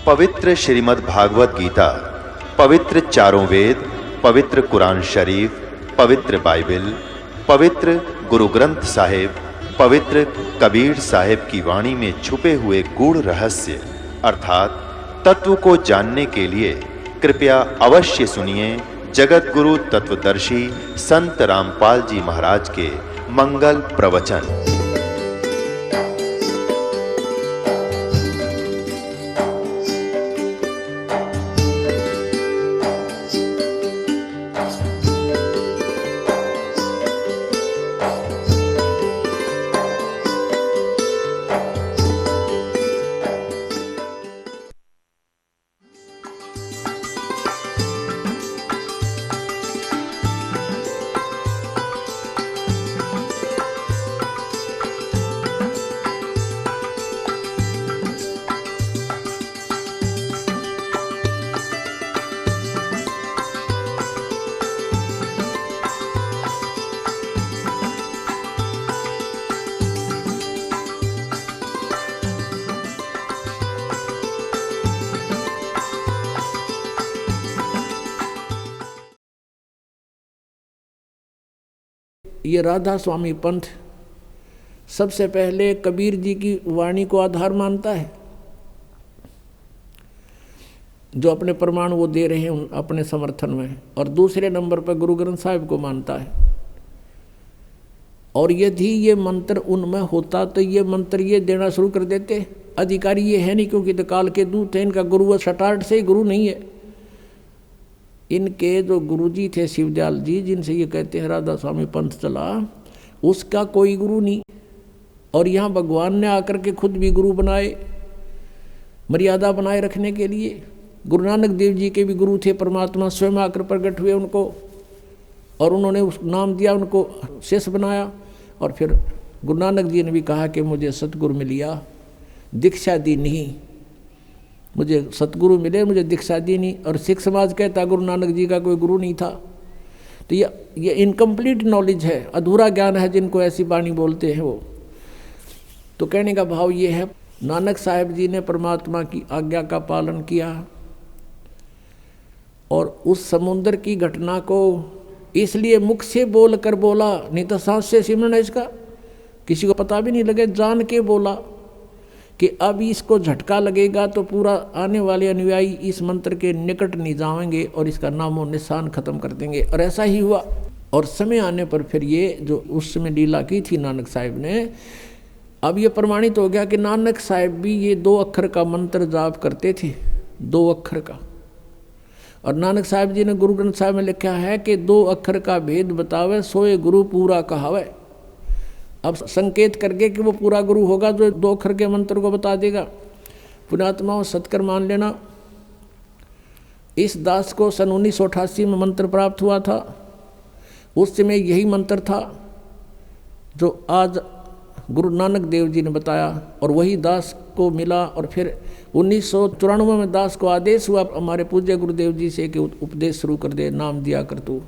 पवित्र श्रीमद् भागवत गीता, पवित्र चारों वेद, पवित्र कुरान शरीफ, पवित्र बाइबल, पवित्र गुरु ग्रंथ साहिब, पवित्र कबीर साहिब की वाणी में छुपे हुए गूढ़ रहस्य अर्थात तत्व को जानने के लिए कृपया अवश्य सुनिए जगत गुरु तत्वदर्शी संत रामपाल जी महाराज के मंगल प्रवचन। ये राधा स्वामी पंथ सबसे पहले कबीर जी की वाणी को आधार मानता है, जो अपने प्रमाण वो दे रहे हैं अपने समर्थन में, और दूसरे नंबर पर गुरु ग्रंथ साहिब को मानता है। और यदि ये मंत्र उनमें होता तो ये मंत्र ये देना शुरू कर देते। अधिकारी ये है नहीं, क्योंकि तो काल के दूत है, इनका गुरु शटार्ट से ही गुरु नहीं है। इनके जो गुरुजी थे शिवदयाल जी, जिनसे ये कहते हैं राधा स्वामी पंथ चला, उसका कोई गुरु नहीं। और यहाँ भगवान ने आकर के खुद भी गुरु बनाए, मर्यादा बनाए रखने के लिए। गुरु नानक देव जी के भी गुरु थे, परमात्मा स्वयं आकर प्रकट हुए उनको, और उन्होंने उस नाम दिया, उनको शिष्य बनाया। और फिर गुरु नानक जी ने भी कहा कि मुझे सतगुरु मिल गया, दीक्षा दी नहीं, मुझे सतगुरु मिले, मुझे दीक्षा दी नहीं। और सिख समाज कहता गुरु नानक जी का कोई गुरु नहीं था। तो ये इनकम्प्लीट नॉलेज है, अधूरा ज्ञान है जिनको ऐसी वाणी बोलते हैं वो। तो कहने का भाव ये है, नानक साहिब जी ने परमात्मा की आज्ञा का पालन किया, और उस समुद्र की घटना को इसलिए मुख से बोल कर बोला, नहीं तो सांस से सिमरन है इसका, किसी को पता भी नहीं लगे, जान के बोला कि अब इसको झटका लगेगा तो पूरा आने वाले अनुयायी इस मंत्र के निकट नहीं जाएंगे और इसका नामो निशान खत्म कर देंगे। और ऐसा ही हुआ। और समय आने पर फिर ये जो उस समय लीला की थी नानक साहिब ने, अब ये प्रमाणित हो गया कि नानक साहिब भी ये 2 अक्षर का मंत्र जाप करते थे, 2 अक्षर का। और नानक साहिब जी ने गुरु ग्रंथ साहिब में लिखा है कि 2 अक्षर का भेद बतावे, सोए गुरु पूरा कहावे। अब संकेत करके कि वो पूरा गुरु होगा जो 2 अक्षर के मंत्र को बता देगा। पुण्यात्माओं, सत्कर मान लेना, इस दास को सन 1988 में मंत्र प्राप्त हुआ था। उस समय यही मंत्र था जो आज गुरु नानक देव जी ने बताया, और वही दास को मिला। और फिर 1994 में दास को आदेश हुआ हमारे पूज्य गुरुदेव जी से कि उपदेश शुरू कर दे, नाम दिया कर तू।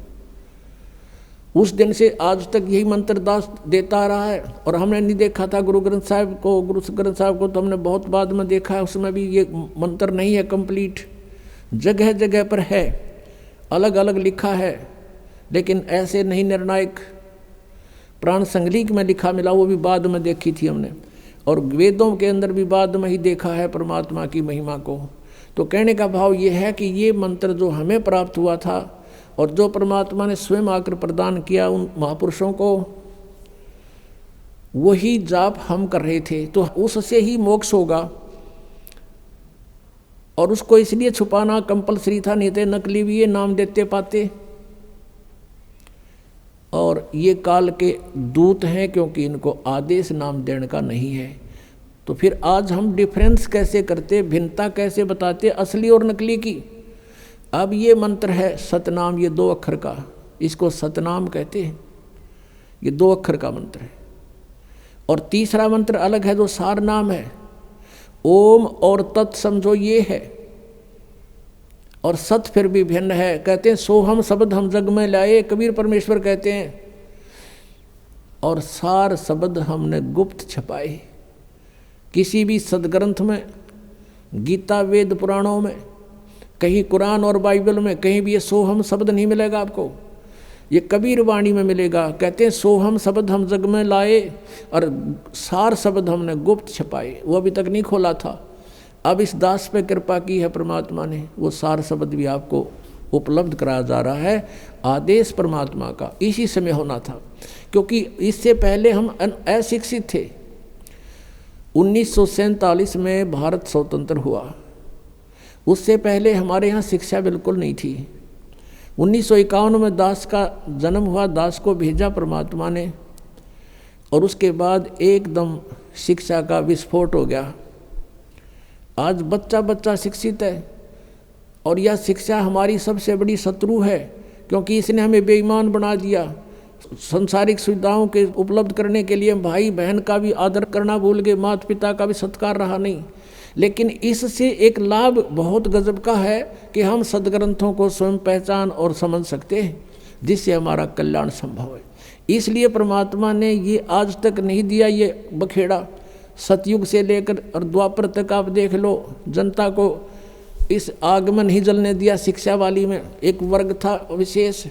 उस दिन से आज तक यही मंत्र दास देता आ रहा है। और हमने नहीं देखा था गुरु ग्रंथ साहिब को, गुरु ग्रंथ साहिब को तो हमने बहुत बाद में देखा है, उसमें भी ये मंत्र नहीं है कंप्लीट, जगह जगह पर है, अलग अलग लिखा है, लेकिन ऐसे नहीं निर्णायक। प्राण संगलीक में लिखा मिला, वो भी बाद में देखी थी हमने, और वेदों के अंदर भी बाद में ही देखा है परमात्मा की महिमा को। तो कहने का भाव ये है कि ये मंत्र जो हमें प्राप्त हुआ था और जो परमात्मा ने स्वयं आकर प्रदान किया उन महापुरुषों को, वही जाप हम कर रहे थे, तो उससे ही मोक्ष होगा। और उसको इसलिए छुपाना कंपलसरी था, नहीं तो नकली भी ये नाम देते पाते। और ये काल के दूत हैं, क्योंकि इनको आदेश नाम देने का नहीं है। तो फिर आज हम डिफरेंस कैसे करते, भिन्नता कैसे बताते असली और नकली की। अब ये मंत्र है सतनाम, ये 2 अक्षर का, इसको सतनाम कहते हैं, ये 2 अक्षर का मंत्र है। और तीसरा मंत्र अलग है जो सार नाम है, ओम और तत् समझो ये है। और सत फिर भी भिन्न है, कहते हैं सोहम शब्द हम जग में लाए, कबीर परमेश्वर कहते हैं। और सार शब्द हमने गुप्त छपाए। किसी भी सदग्रंथ में गीता वेद पुराणों में, कहीं कुरान और बाइबल में कहीं भी ये सोहम शब्द नहीं मिलेगा आपको। ये कबीर वाणी में मिलेगा। कहते हैं सोहम शब्द हम जग में लाए और सार शब्द हमने गुप्त छपाए। वो अभी तक नहीं खोला था, अब इस दास पे कृपा की है परमात्मा ने, वो सार शब्द भी आपको उपलब्ध कराया जा रहा है। आदेश परमात्मा का इसी समय होना था, क्योंकि इससे पहले हम अशिक्षित थे। 1947 में भारत स्वतंत्र हुआ, उससे पहले हमारे यहाँ शिक्षा बिल्कुल नहीं थी। 1951 में दास का जन्म हुआ, दास को भेजा परमात्मा ने, और उसके बाद एकदम शिक्षा का विस्फोट हो गया। आज बच्चा बच्चा शिक्षित है, और यह शिक्षा हमारी सबसे बड़ी शत्रु है, क्योंकि इसने हमें बेईमान बना दिया। संसारिक सुविधाओं के उपलब्ध करने के लिए भाई बहन का भी आदर करना भूल गए, माता पिता का भी सत्कार रहा नहीं। लेकिन इससे एक लाभ बहुत गजब का है कि हम सदग्रंथों को स्वयं पहचान और समझ सकते हैं, जिससे हमारा कल्याण संभव है। इसलिए परमात्मा ने ये आज तक नहीं दिया ये बखेड़ा। सतयुग से लेकर और द्वापर तक आप देख लो, जनता को इस आग में नहीं जलने दिया। शिक्षा वाली में एक वर्ग था विशेष,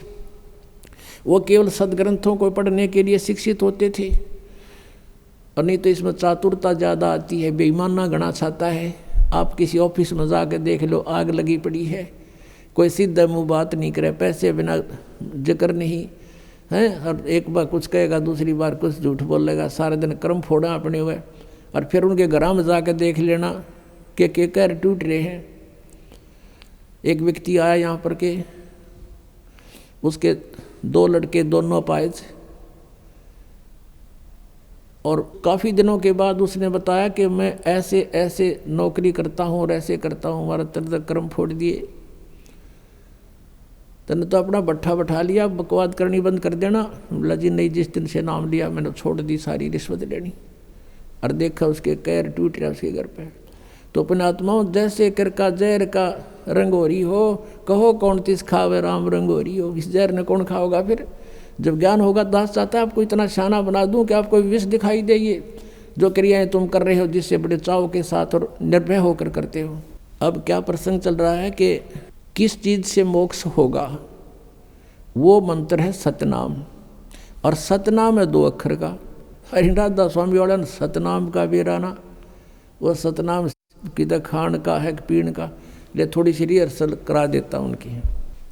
वो केवल सदग्रंथों को पढ़ने के लिए शिक्षित होते थे, और नहीं तो इसमें चातुरता ज़्यादा आती है, बेईमाना गणा छाता है। आप किसी ऑफिस में जाकर देख लो, आग लगी पड़ी है, कोई सीधा मुँह बात नहीं करे, पैसे बिना जिक्र नहीं है, और एक बार कुछ कहेगा दूसरी बार कुछ झूठ बोलेगा, सारे दिन कर्म फोड़ा अपने हुए। और फिर उनके घरों में जाकर देख लेना कि कहर टूट रहे हैं। एक व्यक्ति आया यहाँ पर के, उसके 2 लड़के दोनों अपाहिज, और काफ़ी दिनों के बाद उसने बताया कि मैं ऐसे ऐसे नौकरी करता हूँ और ऐसे करता हूँ, हमारा तरह कर्म फोड़ दिए। तने तो अपना भट्ठा बैठा लिया, बकवाद करनी बंद कर देना। बोला जी नहीं, जिस दिन से नाम लिया मैंने छोड़ दी सारी रिश्वत लेनी। और देखा उसके कैर टूट रहा उसके घर पे। तो अपने आत्माओं जैसे कर का जहर का रंगोरी हो, कहो कौन तिस खावे राम रंगोरी हो। इस जहर ने कौन खाओगा फिर? जब ज्ञान होगा, दास चाहता है आपको इतना शाना बना दूं कि आपको विष दिखाई दे ये जो क्रियाएं तुम कर रहे हो, जिससे बड़े चाव के साथ और निर्भय होकर करते हो। अब क्या प्रसंग चल रहा है कि किस चीज़ से मोक्ष होगा? वो मंत्र है सतनाम, और सतनाम है 2 अक्षर का। हरिनाथ दास स्वामी वाला सतनाम का बेराना, वो सतनाम किधर खान का है पीण का, ले थोड़ी सी रिहर्सल करा देता उनकी।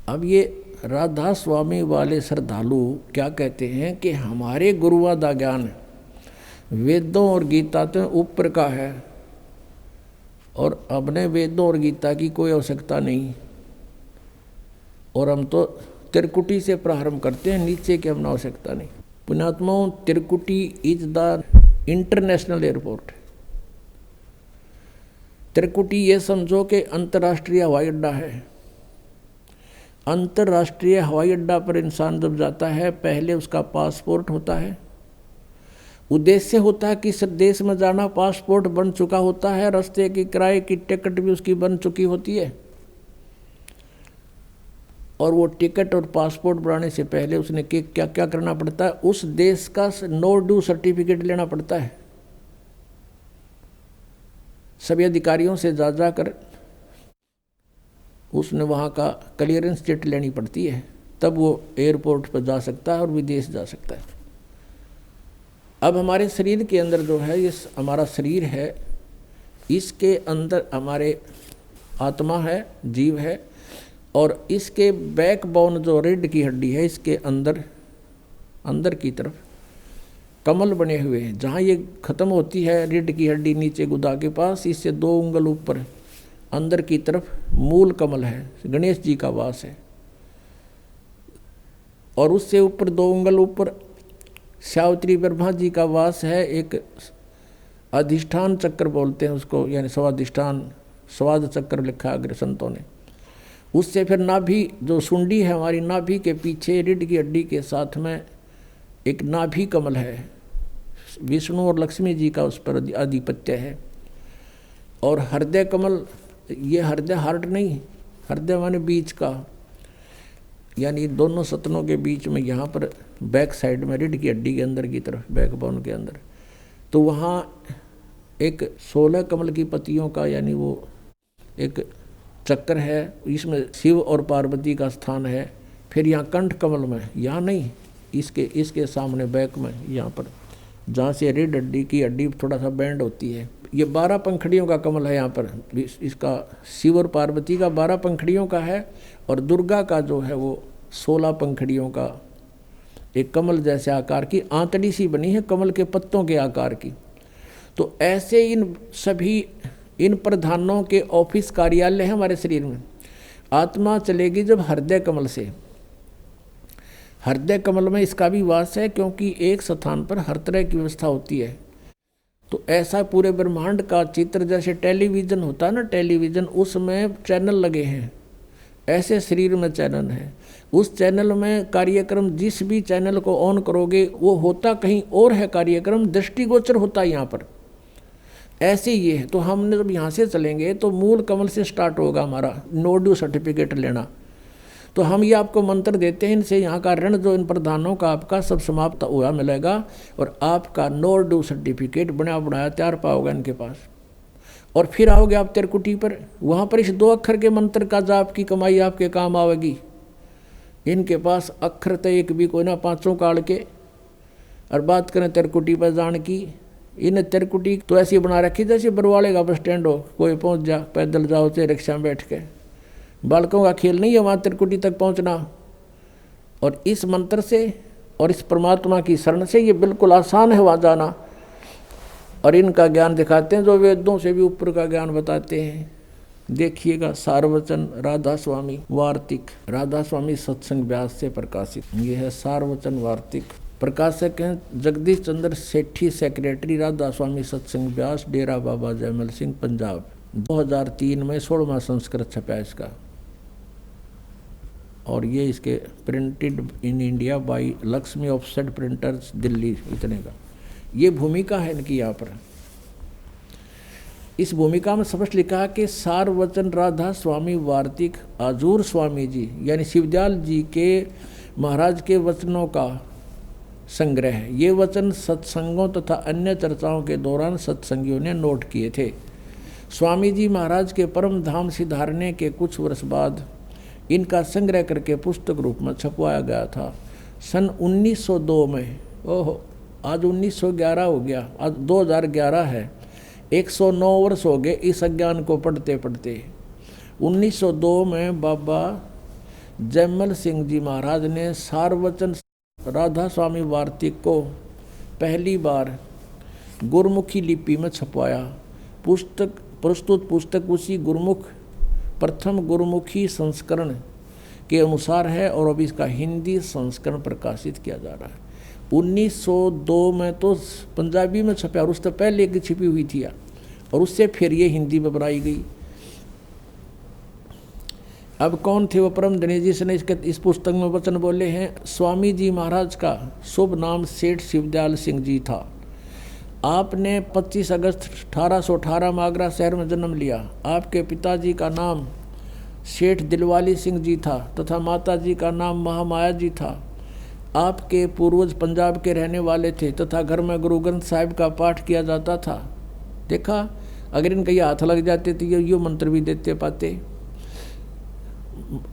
अब ये राधा स्वामी वाले श्रद्धालु क्या कहते हैं कि हमारे गुरुवादा ज्ञान वेदों और गीता तो ऊपर का है, और अपने वेदों और गीता की कोई आवश्यकता नहीं, और हम तो त्रिकुटी से प्रारंभ करते हैं, नीचे की हमने आवश्यकता नहीं। पुण्यात्माओं, त्रिकुटी इज द इंटरनेशनल एयरपोर्ट। त्रिकुटी ये समझो कि अंतर्राष्ट्रीय हवाई अड्डा है। अंतर्राष्ट्रीय हवाई अड्डा पर इंसान जब जाता है, पहले उसका पासपोर्ट होता है, उद्देश्य होता है कि इस देश में जाना, पासपोर्ट बन चुका होता है, रास्ते की किराए की टिकट भी उसकी बन चुकी होती है। और वो टिकट और पासपोर्ट बनाने से पहले उसने क्या क्या करना पड़ता है? उस देश का नो ड्यू सर्टिफिकेट लेना पड़ता है। सभी अधिकारियों से जा कर उसने वहाँ का क्लियरेंस चिट लेनी पड़ती है, तब वो एयरपोर्ट पर जा सकता है और विदेश जा सकता है। अब हमारे शरीर के अंदर जो है, ये हमारा शरीर है, इसके अंदर हमारे आत्मा है, जीव है, और इसके बैकबोन जो रीढ़ की हड्डी है, इसके अंदर की तरफ कमल बने हुए हैं। जहाँ ये ख़त्म होती है रीढ़ की हड्डी नीचे गुदा के पास, इससे 2 उंगल ऊपर अंदर की तरफ मूल कमल है, गणेश जी का वास है। और उससे ऊपर 2 उंगल ऊपर सावित्री ब्रह्मा जी का वास है। एक अधिष्ठान चक्र बोलते हैं उसको, यानी स्वाधिष्ठान, स्वाद चक्र लिखा अग्र संतों ने। उससे फिर नाभि जो सुंडी है हमारी, नाभि के पीछे रीढ़ की हड्डी के साथ में एक नाभि कमल है, विष्णु और लक्ष्मी जी का उस पर आधिपत्य है। और हृदय कमल, ये हृदय हार्ट नहीं, हृदय माने बीच का, यानी दोनों सतनों के बीच में, यहाँ पर बैक साइड में रीढ़ की हड्डी के अंदर की तरफ, बैकबोन के अंदर, तो वहाँ एक 16 कमल की पत्तियों का, यानी वो एक चक्र है, इसमें शिव और पार्वती का स्थान है। फिर यहाँ कंठ कमल में, यहाँ नहीं, इसके सामने बैक में, यहाँ पर जहाँ से रीढ़ हड्डी की हड्डी थोड़ा सा बैंड होती है, ये 12 पंखड़ियों का कमल है यहाँ पर। इसका शिव और पार्वती का 12 पंखड़ियों का है, और दुर्गा का जो है वो 16 पंखड़ियों का एक कमल जैसे आकार की आंतड़ी सी बनी है, कमल के पत्तों के आकार की। तो ऐसे इन प्रधानों के ऑफिस कार्यालय है हमारे शरीर में। आत्मा चलेगी जब हृदय कमल से, हृदय कमल में इसका भी वास है, क्योंकि एक स्थान पर हर तरह की व्यवस्था होती है। तो ऐसा पूरे ब्रह्मांड का चित्र, जैसे टेलीविज़न होता है ना, टेलीविज़न उसमें चैनल लगे हैं, ऐसे शरीर में चैनल है। उस चैनल में कार्यक्रम, जिस भी चैनल को ऑन करोगे वो होता कहीं और है, कार्यक्रम दृष्टिगोचर होता है यहाँ पर। ऐसे ये है। तो हमने जब यहाँ से चलेंगे तो मूल कमल से स्टार्ट होगा हमारा नोड्यू सर्टिफिकेट लेना। तो हम ये आपको मंत्र देते हैं, इनसे यहाँ का ऋण जो इन प्रधानों का आपका सब समाप्त हुआ मिलेगा, और आपका नोड्यू सर्टिफिकेट बना बनाया तैयार पाओगे इनके पास। और फिर आओगे आप त्रिकुटी पर, वहाँ पर इस 2 अक्षर के मंत्र का जाप की कमाई आपके काम आवेगी। इनके पास अक्षर तो एक भी कोई ना, 5 काल के। और बात करें त्रिकुटी पर जान की, इन त्रिकुटी तो ऐसी बना रखी जैसे बरवाले का बस स्टैंड हो, कोई पहुँच जा, पैदल जाओ चाहे रिक्शा में बैठ के। बालकों का खेल नहीं है वहाँ त्रिकुटी तक पहुँचना। और इस मंत्र से और इस परमात्मा की शरण से ये बिल्कुल आसान है वहाँ जाना। और इनका ज्ञान दिखाते हैं जो वेदों से भी ऊपर का ज्ञान बताते हैं। देखिएगा, सारवचन राधा स्वामी वार्तिक, राधा स्वामी सत्संग व्यास से प्रकाशित। ये है सारवचन वार्तिक। प्रकाशक हैं जगदीश चंद्र सेठी, सेक्रेटरी राधा स्वामी सत्संग व्यास, डेरा बाबा जयमल सिंह, पंजाब। 2003 में 16वां संस्करण छपा इसका। और ये इसके printed in India by Lakshmi offset printers, Delhi, इतने का। ये भूमिका है इनकी यहाँ पर। इस भूमिका में स्पष्ट लिखा है कि सारवचन राधा स्वामी वार्तिक आजूर स्वामी जी यानी शिवदयाल जी के महाराज के वचनों का संग्रह है। ये वचन सत्संगों तथा अन्य चर्चाओं के दौरान सत्संगियों ने नोट किए थे। स्वामी जी महाराज के परम धाम सिधारने के कुछ वर्ष बाद इनका संग्रह करके पुस्तक रूप में छपवाया गया था। सन 1902 में, ओहो आज 1911 हो गया, आज 2011 है, 109 वर्ष हो गए इस अज्ञान को पढ़ते पढ़ते। 1902 में बाबा जयमल सिंह जी महाराज ने सारवचन राधा स्वामी वार्तिक को पहली बार गुरमुखी लिपि में छपवाया। प्रस्तुत पुस्तक उसी प्रथम गुरुमुखी संस्करण के अनुसार है और अभी इसका हिंदी संस्करण प्रकाशित किया जा रहा है। 1902 में तो पंजाबी में छपा और उससे पहले एक छिपी हुई थी और उससे फिर ये हिंदी में बनाई गई। अब कौन थे वो परम धनी जिसने इस पुस्तक में वचन बोले हैं? स्वामी जी महाराज का शुभ नाम सेठ शिवदयाल सिंह जी था। आपने 25 अगस्त 1818 में आगरा शहर में जन्म लिया। आपके पिताजी का नाम सेठ दिलवाली सिंह जी था तथा माताजी का नाम महामाया जी था। आपके पूर्वज पंजाब के रहने वाले थे तथा घर में गुरु ग्रंथ साहिब का पाठ किया जाता था। देखा, अगर इनका ये हाथ लग जाते तो ये मंत्र भी देते पाते।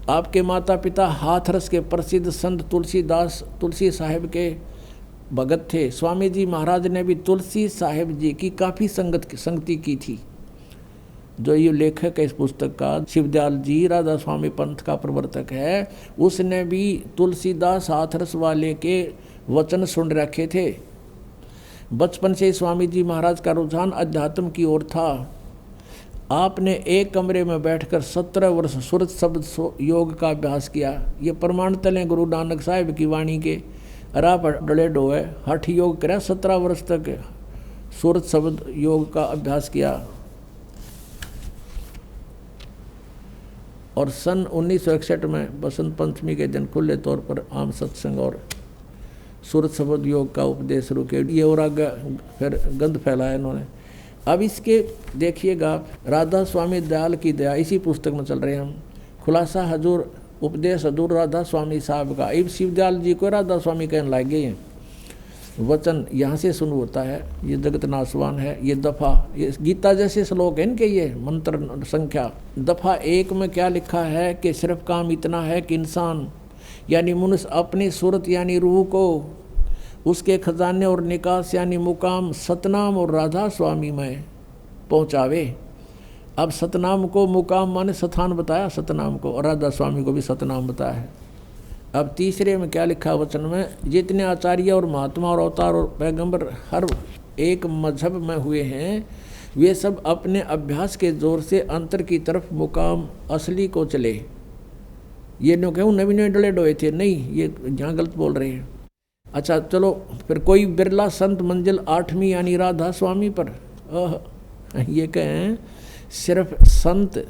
आपके माता पिता हाथरस के प्रसिद्ध संत तुलसी साहिब के भगत थे। स्वामी जी महाराज ने भी तुलसी साहिब जी की काफ़ी संगति की थी। जो ये लेखक है इस पुस्तक का, शिवदयाल जी राधा स्वामी पंथ का प्रवर्तक है, उसने भी तुलसीदास हाथरस वाले के वचन सुन रखे थे। बचपन से स्वामी जी महाराज का रुझान अध्यात्म की ओर था। आपने एक कमरे में बैठकर 17 वर्ष सुरत शब्द योग का अभ्यास किया। ये प्रमाण तलें गुरु नानक साहिब की वाणी के। राप डले डोए हठ योग करा, 17 वर्ष तक सूरत शब्द योग का अभ्यास किया। और सन 1961 में बसंत पंचमी के दिन खुले तौर पर आम सत्संग और सूरत शब्द योग का उपदेश शुरू किया। ये और आगे फिर गंध फैलाया इन्होंने। अब इसके देखिएगा, राधा स्वामी दयाल की दया, इसी पुस्तक में चल रहे हैं हम। खुलासा हजूर उपदेश हजूर राधा स्वामी साहब का। अब शिवदयाल जी को राधा स्वामी कहने लग गए हैं। वचन यहाँ से शुरू होता है, ये जगत नाशवान है, ये दफ़ा, ये गीता जैसे श्लोक है इनके, ये मंत्र संख्या। दफ़ा 1 में क्या लिखा है कि सिर्फ काम इतना है कि इंसान यानी मनुष्य अपनी सूरत यानी रूह को उसके खजाने और निकास यानी मुकाम सतनाम और राधा स्वामी में पहुँचावे। अब सतनाम को मुकाम माने स्थान बताया, सतनाम को, और राधा स्वामी को भी सतनाम बताया है। अब तीसरे में क्या लिखा वचन में, जितने आचार्य और महात्मा और अवतार और पैगंबर हर एक मजहब में हुए हैं, वे सब अपने अभ्यास के जोर से अंतर की तरफ मुकाम असली को चले। ये न कहूँ नवी नए डले डोए थे, नहीं, ये यहाँ गलत बोल रहे हैं। अच्छा चलो फिर कोई बिरला संत मंजिल 8वीं यानी राधा स्वामी पर, ये कहें सिर्फ संत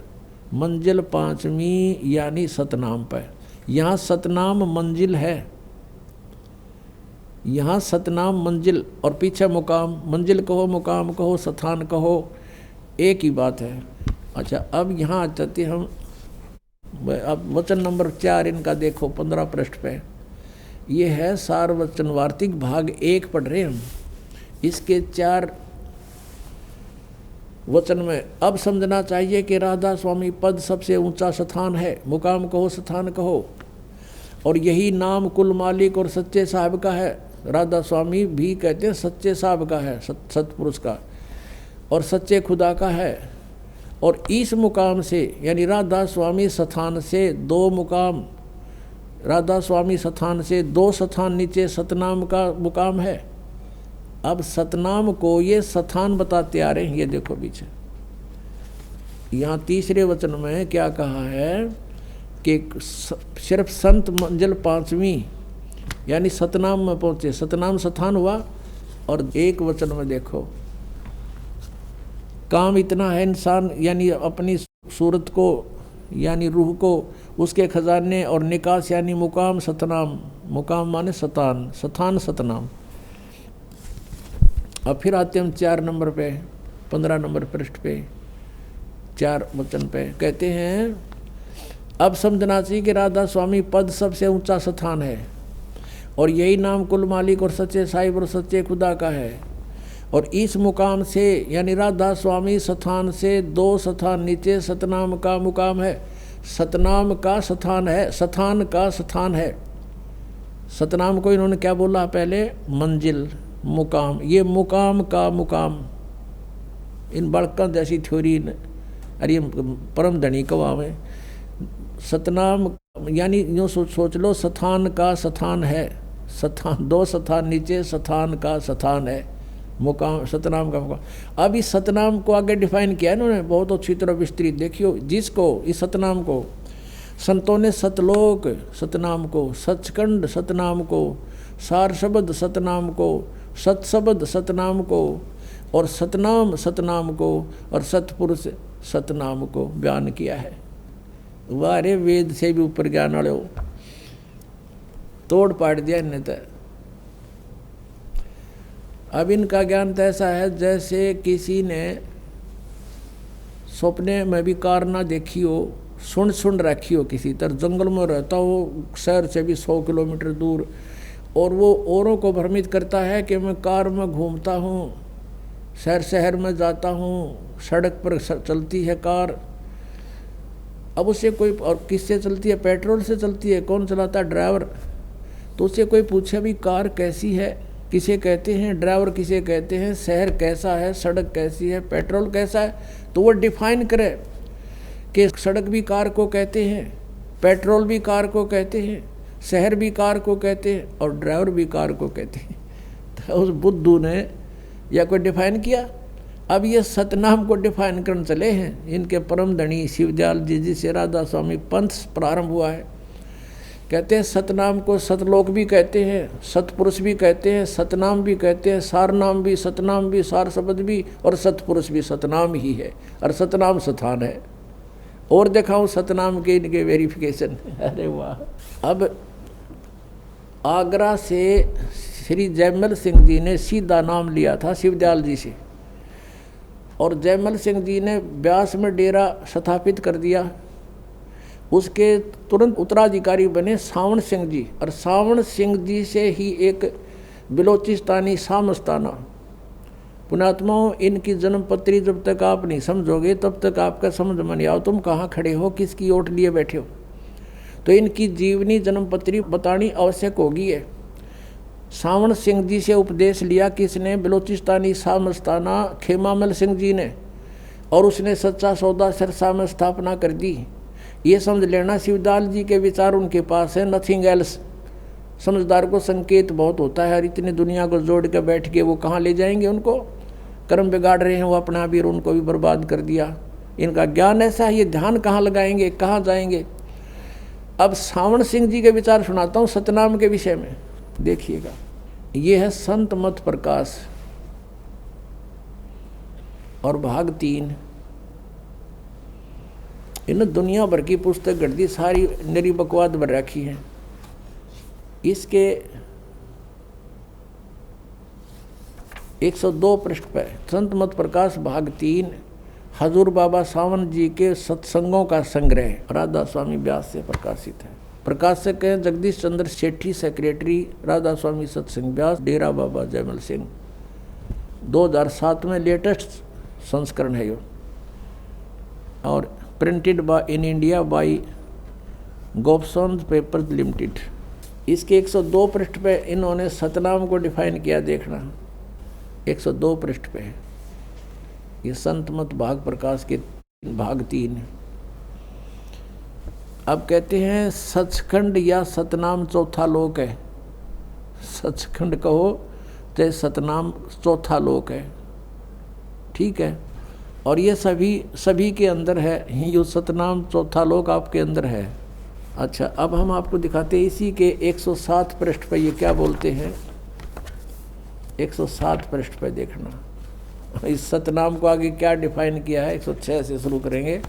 मंजिल 5वीं यानी सतनाम पर। यहाँ सतनाम मंजिल है, यहाँ सतनाम मंजिल और पीछे मुकाम, मंजिल कहो मुकाम कहो स्थान कहो एक ही बात है। अच्छा अब यहाँ आ जाते हम, अब वचन नंबर 4 इनका देखो 15 पृष्ठ पे, ये है सार वचन वार्तिक भाग 1 पढ़ रहे हम। इसके 4 वचन में अब समझना चाहिए कि राधा स्वामी पद सबसे ऊंचा स्थान है, मुकाम कहो स्थान कहो, और यही नाम कुल मालिक और सच्चे साहब का है। राधा स्वामी भी कहते हैं सच्चे साहब का है, सतपुरुष का, और सच्चे खुदा का है। और इस मुकाम से यानी राधा स्वामी स्थान से 2 मुकाम, राधा स्वामी स्थान से 2 स्थान नीचे सतनाम का मुकाम है। अब सतनाम को ये स्थान बताते आ रहे हैं, ये देखो पीछे यहाँ तीसरे वचन में क्या कहा है कि सिर्फ संत मंजिल 5वीं यानी सतनाम में पहुँचे, सतनाम स्थान हुआ। और एक वचन में देखो काम इतना है इंसान यानी अपनी सूरत को यानी रूह को उसके खजाने और निकास यानी मुकाम सतनाम, मुकाम माने स्थान, स्थान सतनाम। अब फिर आते हम 4 नंबर पे, 15 नंबर पृष्ठ पे 4 वचन पे कहते हैं, अब समझना चाहिए कि राधा स्वामी पद सबसे ऊंचा स्थान है, और यही नाम कुल मालिक और सच्चे साहिब और सच्चे खुदा का है। और इस मुकाम से यानी राधा स्वामी स्थान से 2 स्थान नीचे सतनाम का मुकाम है। सतनाम का स्थान है, स्थान का स्थान है। सतनाम को इन्होंने क्या बोला पहले, मंजिल मुकाम, ये मुकाम का मुकाम। इन बड़का जैसी थ्योरी अरे परम धनी कवा में सतनाम यानी यूँ सोच लो स्थान का स्थान है, स्थान 2 स्थान नीचे स्थान का स्थान है, मुकाम सतनाम का मुकाम। अब इस सतनाम को आगे डिफाइन किया इन्होंने बहुत अच्छी तरह विस्तृत। देखियो जिसको इस सतनाम को संतों ने सतलोक सतनाम को, सचखंड सतनाम को, सार शब्द सतनाम को, सतशब्द सतनाम को, और सतनाम सतनाम को, और सतपुरुष सतनाम को बयान किया है। वारे वेद से भी ऊपर ज्ञान वाले हो, तोड़ पाट दिया इन्हें तो। अब इनका ज्ञान तो ऐसा है जैसे किसी ने सपने में भी कार ना देखी हो, सुन रखी हो, किसी तरह जंगल में रहता हो, शहर से भी 100 किलोमीटर दूर, और वो औरों को भ्रमित करता है कि मैं कार में घूमता हूँ, शहर में जाता हूँ, सड़क पर चलती है कार। अब उससे कोई, और किससे चलती है, पेट्रोल से चलती है, कौन चलाता है, ड्राइवर। तो उससे कोई पूछे भी कार कैसी है, किसे कहते हैं, ड्राइवर किसे कहते हैं, शहर कैसा है, सड़क कैसी है, पेट्रोल कैसा है, तो वो डिफाइन करे कि सड़क भी कार को कहते हैं, पेट्रोल भी कार को कहते हैं, शहर भी कार को कहते हैं, और ड्राइवर भी कार को कहते हैं। तो उस बुद्धू ने या कोई डिफाइन किया। अब ये सतनाम को डिफाइन करने चले हैं। इनके परम धनी शिवदयाल जी से राधा स्वामी पंथ प्रारंभ हुआ है। कहते हैं सतनाम को सतलोक भी कहते हैं, सतपुरुष भी कहते हैं, सतनाम भी कहते हैं, सार नाम भी, सतनाम भी, सार शब्द भी, और सतपुरुष भी सतनाम ही है, और सतनाम स्थान है। और दिखाऊं सतनाम के इनके वेरिफिकेशन। अरे वाह। अब आगरा से श्री जयमल सिंह जी ने सीधा नाम लिया था शिवदयाल जी से, और जयमल सिंह जी ने ब्यास में डेरा स्थापित कर दिया। उसके तुरंत उत्तराधिकारी बने सावण सिंह जी, और सावण सिंह जी से ही एक बलोचिस्तानी सामस्ताना। पुण्यात्माओं, इनकी जन्मपत्री जब तक आप नहीं समझोगे तब तक आपका समझ में नहीं आओ तुम कहाँ खड़े हो, किसकी ओट लिए बैठे हो। तो इनकी जीवनी जन्मपत्री बतानी आवश्यक होगी है। सावण सिंह जी से उपदेश लिया किसने? बलोचिस्तानी सामस्ताना खेमामल सिंह जी ने, और उसने सच्चा सौदा सिरसा में स्थापना कर दी। ये समझ लेना शिवदाल जी के विचार उनके पास है, नथिंग एल्स। समझदार को संकेत बहुत होता है, और इतनी दुनिया को जोड़ के बैठ के वो कहाँ ले जाएंगे? उनको कर्म बिगाड़ रहे हैं वो अपना भी, और उनको भी बर्बाद कर दिया। इनका ज्ञान ऐसा है, ये ध्यान कहाँ लगाएंगे, कहाँ जाएंगे? अब सावण सिंह जी के विचार सुनाता हूँ सतनाम के विषय में, देखिएगा। ये है संत मत प्रकाश और भाग 3। इन दुनिया भर की पुस्तक गढ़ दी, सारी निरी बकवाद भर रखी है। इसके 102 पृष्ठ पर संत मत प्रकाश भाग 3 हजूर बाबा सावन जी के सत्संगों का संग्रह राधा स्वामी व्यास से प्रकाशित है। प्रकाशक हैं जगदीश चंद्र सेठी, सेक्रेटरी राधा स्वामी सत्संग व्यास, डेरा बाबा जयमल सिंह। 2007 में लेटेस्ट संस्करण है ये, और printed by in India by Gopson papers limited. इसके 102 पृष्ठ पे इन्होंने सतनाम को डिफाइन किया, देखना 102 पृष्ठ पे है। ये संत मत भाग प्रकाश के भाग 3। अब कहते हैं सचखंड या सतनाम चौथा लोक है। सचखंड कहो चाहे सतनाम चौथा लोक है, ठीक है। और ये सभी के अंदर है, ये सतनाम चौथा लोक आपके अंदर है। अच्छा, अब हम आपको दिखाते हैं इसी के 107 पृष्ठ पर ये क्या बोलते हैं। 107 पृष्ठ पर देखना इस सतनाम को आगे क्या डिफाइन किया है। 106 से शुरू करेंगे।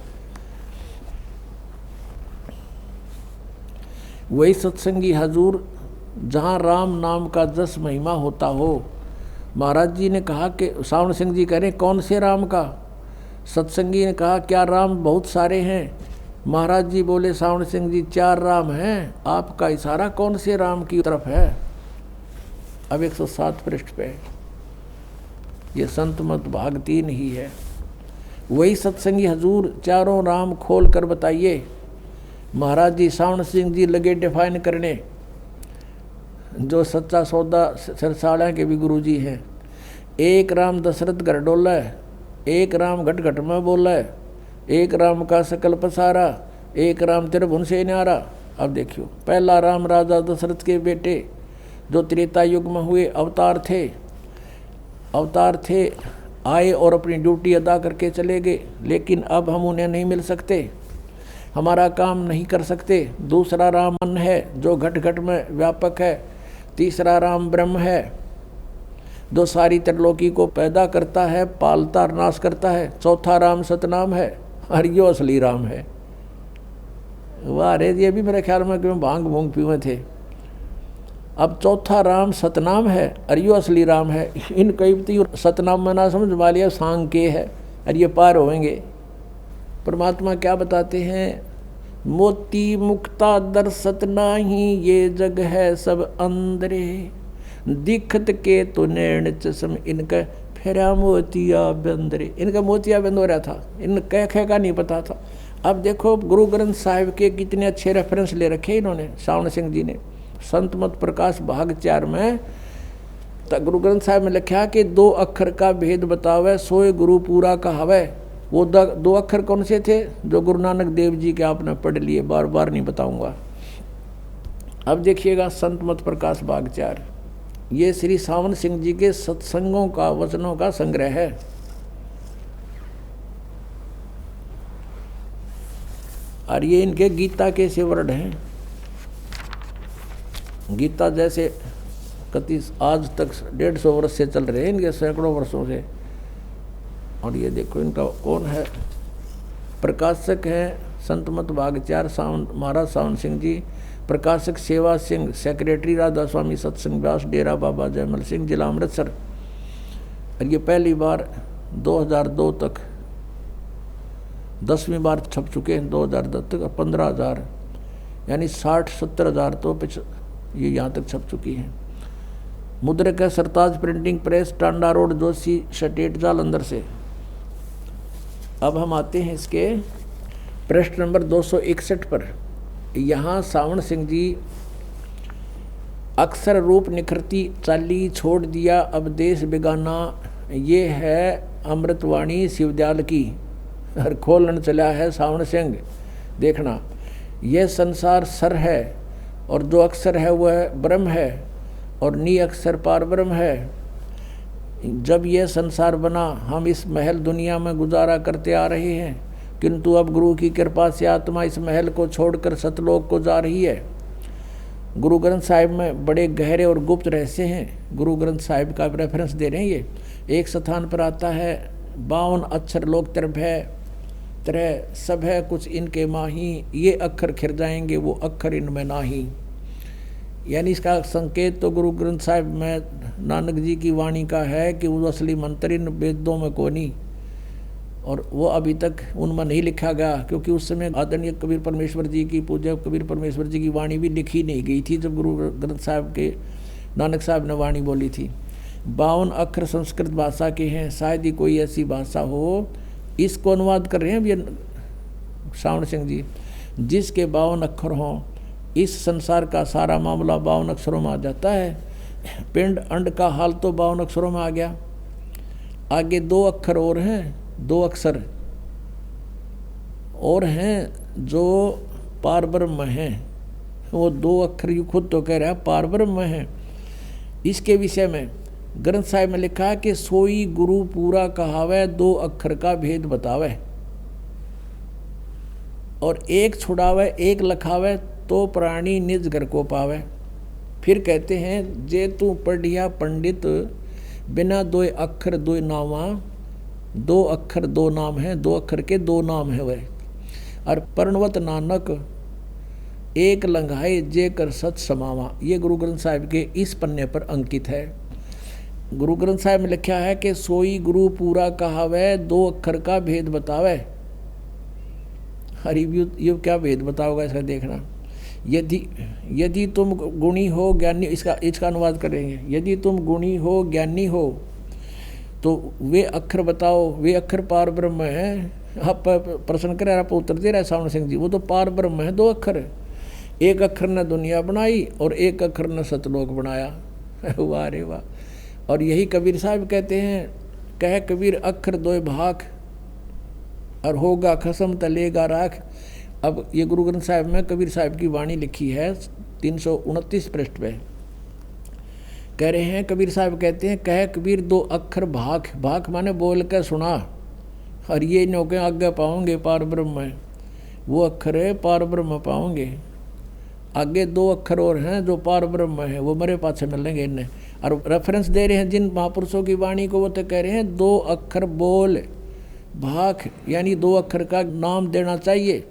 वही सत्संगी हजूर जहाँ राम नाम का जस महिमा होता हो। महाराज जी ने कहा कि सावण सिंह जी कह रहे कौन से राम का? सत्संगी ने कहा क्या राम बहुत सारे हैं। महाराज जी बोले सावण सिंह जी 4 राम हैं, आपका इशारा कौन से राम की तरफ है? अब 107 पृष्ठ पे ये संत मत भाग 3 ही है। वही सत्संगी हजूर चारों राम खोल कर बताइए। महाराज जी सावण सिंह जी लगे डिफाइन करने, जो सच्चा सौदा सिरसाड़ा के भी गुरु जी हैं। एक राम दशरथ घर डोला है, एक राम घट घट में बोला है, एक राम का सकल पसारा, एक राम त्रिभुवन से न्यारा। अब देखियो, पहला राम राजा दशरथ के बेटे जो त्रेता युग में हुए अवतार थे, आए और अपनी ड्यूटी अदा करके चले गए, लेकिन अब हम उन्हें नहीं मिल सकते, हमारा काम नहीं कर सकते। दूसरा राम मन है जो घट घट में व्यापक है। तीसरा राम ब्रह्म है जो सारी त्रिलोकी को पैदा करता है, पालता और नाश करता है। चौथा राम सतनाम है, और यो असली राम है। वाह रे, ये भी मेरे ख्याल में कि भांग भूंग पीवे थे। अब चौथा राम सतनाम है और यो असली राम है। इन कई सतनाम में ना समझ वालिया सांग के है, और ये पार होंगे। परमात्मा क्या बताते हैं? मोती मुक्ता दर्शत नाही, ये जग है सब अंदरे, दिखत के तो नैण चश्म इनका फेरा मोतिया बंदरे। इनका मोतिया बंद हो रहा था, इन कह का नहीं पता था। अब देखो गुरु ग्रंथ साहिब के कितने अच्छे रेफरेंस ले रखे इन्होंने, सावण सिंह जी ने। संत मत प्रकाश भाग 4 में गुरु ग्रंथ साहिब में लिखा कि 2 अक्षर का भेद बतावे, सोए गुरु पूरा कहावे। वो 2 अक्षर कौन से थे? जो गुरु नानक देव जी के आपने पढ़ लिए, बार बार नहीं बताऊंगा। अब देखिएगा संत मत प्रकाश भाग 4, ये श्री सावन सिंह जी के सत्संगों का वचनों का संग्रह है। और ये इनके गीता के से वर्ड हैं। गीता जैसे कति आज तक 150 वर्ष से चल रहे हैं, इनके सैकड़ों वर्षों से। और ये देखो इनका कौन है? प्रकाशक हैं संत मत भाग 4 महाराज सावन सिंह जी। प्रकाशक सेवा सिंह, सेक्रेटरी राधा स्वामी सत्संग व्यास, डेरा बाबा जयमल सिंह, जिला अमृतसर। और ये पहली बार 2002 तक 10वीं बार छप चुके हैं 2010 तक, और 15,000 यानी 60-70 हज़ार तो ये यहाँ तक छप चुकी हैं। मुद्रक है Sartaj printing press, Tanda road, Joshi state, Jalandhar से। अब हम आते हैं इसके पृष्ठ नंबर 261 पर। यहाँ सावण सिंह जी अक्सर रूप निखरती चाली छोड़ दिया अब देश बेगाना, ये है अमृतवाणी शिवदयाल की। और खोलन चला है सावण सिंह। देखना, यह संसार सर है और जो अक्षर है वह ब्रह्म है और नी अक्षर पार ब्रह्म है। जब यह संसार बना हम इस महल दुनिया में गुजारा करते आ रहे हैं, किंतु अब गुरु की कृपा से आत्मा इस महल को छोड़कर सतलोक को जा रही है। गुरु ग्रंथ साहिब में बड़े गहरे और गुप्त रहस्य हैं। गुरु ग्रंथ साहिब का रेफरेंस दे रहे हैं। ये एक स्थान पर आता है 52 अक्षर लोक तरह सब है कुछ इनके माही, ये अक्षर खिर जाएंगे वो अक्षर इनमें नाही। यानी इसका संकेत तो गुरु ग्रंथ साहिब में नानक जी की वाणी का है कि वो असली मंत्र इन वेदों में को नहीं, और वो अभी तक उनमें नहीं लिखा गया, क्योंकि उस समय आदरणीय कबीर परमेश्वर जी की, पूज्य कबीर परमेश्वर जी की वाणी भी लिखी नहीं गई थी जब गुरु ग्रंथ साहिब के नानक साहब ने वाणी बोली थी। 52 अक्षर संस्कृत भाषा के हैं, शायद ही कोई ऐसी भाषा हो। इसको अनुवाद कर रहे हैं ये सावण सिंह जी, जिसके 52 अक्षर हों। इस संसार का सारा मामला 52 अक्षरों में आ जाता है। पिंड अंड का हाल तो 52 अक्षरों में आ गया। आगे 2 अक्षर और हैं, 2 अक्षर और हैं जो पार ब्रह्म हैं। वो 2 अक्षर यू खुद तो कह रहा है पार ब्रह्म है। इसके विषय में ग्रंथ साहिब में लिखा है कि सोई गुरु पूरा कहावे, 2 अक्षर का भेद बतावे, और एक छुड़ावे एक लखावे तो प्राणी निज घर को पावे। फिर कहते हैं जे तू पढ़िया पंडित बिना 2 अक्षर 2 नामा, 2 अक्षर 2 नाम है, 2 अक्षर के 2 नाम है वह। और पर्णवत नानक एक लंघाए जे कर सच समावा। ये गुरु ग्रंथ साहिब के इस पन्ने पर अंकित है। गुरु ग्रंथ साहिब में लिखा है कि सोई गुरु पूरा कहावे, 2 अक्षर का भेद बतावे। हरि ये क्या भेद बताओगा इसका देखना। यदि तुम गुणी हो ज्ञानी, इसका अनुवाद करेंगे। यदि तुम गुणी हो ज्ञानी हो तो वे अक्षर बताओ, वे अक्षर पार ब्रह्म है। आप प्रश्न करें, आप उत्तर दे रहे हैं सावण सिंह जी, वो तो पार ब्रह्म है। 2 अक्षर, एक अक्षर ने दुनिया बनाई और एक अक्षर ने सतलोक बनाया। वाह रे वाह। और यही कबीर साहब कहते हैं, कह कबीर अक्षर 2 भाख और होगा खसम तलेगा राख। अब ये गुरु ग्रंथ साहिब में कबीर साहब की वाणी लिखी है 329 पृष्ठ पे। कह रहे हैं कबीर साहब कहते हैं, कह कबीर 2 अक्षर भाख, भाख माने बोल के सुना, और ये नौके आगे पाओगे पार ब्रह्म है। वो अक्षर है पार ब्रह्म पाओगे। आगे 2 अक्षर और हैं जो पार ब्रह्म है, वो मेरे पास से मिलेंगे इन्हें। और रेफरेंस दे रहे हैं जिन महापुरुषों की वाणी को, वो तो कह रहे हैं 2 अक्षर बोल भाख, यानी 2 अक्षर का नाम देना चाहिए।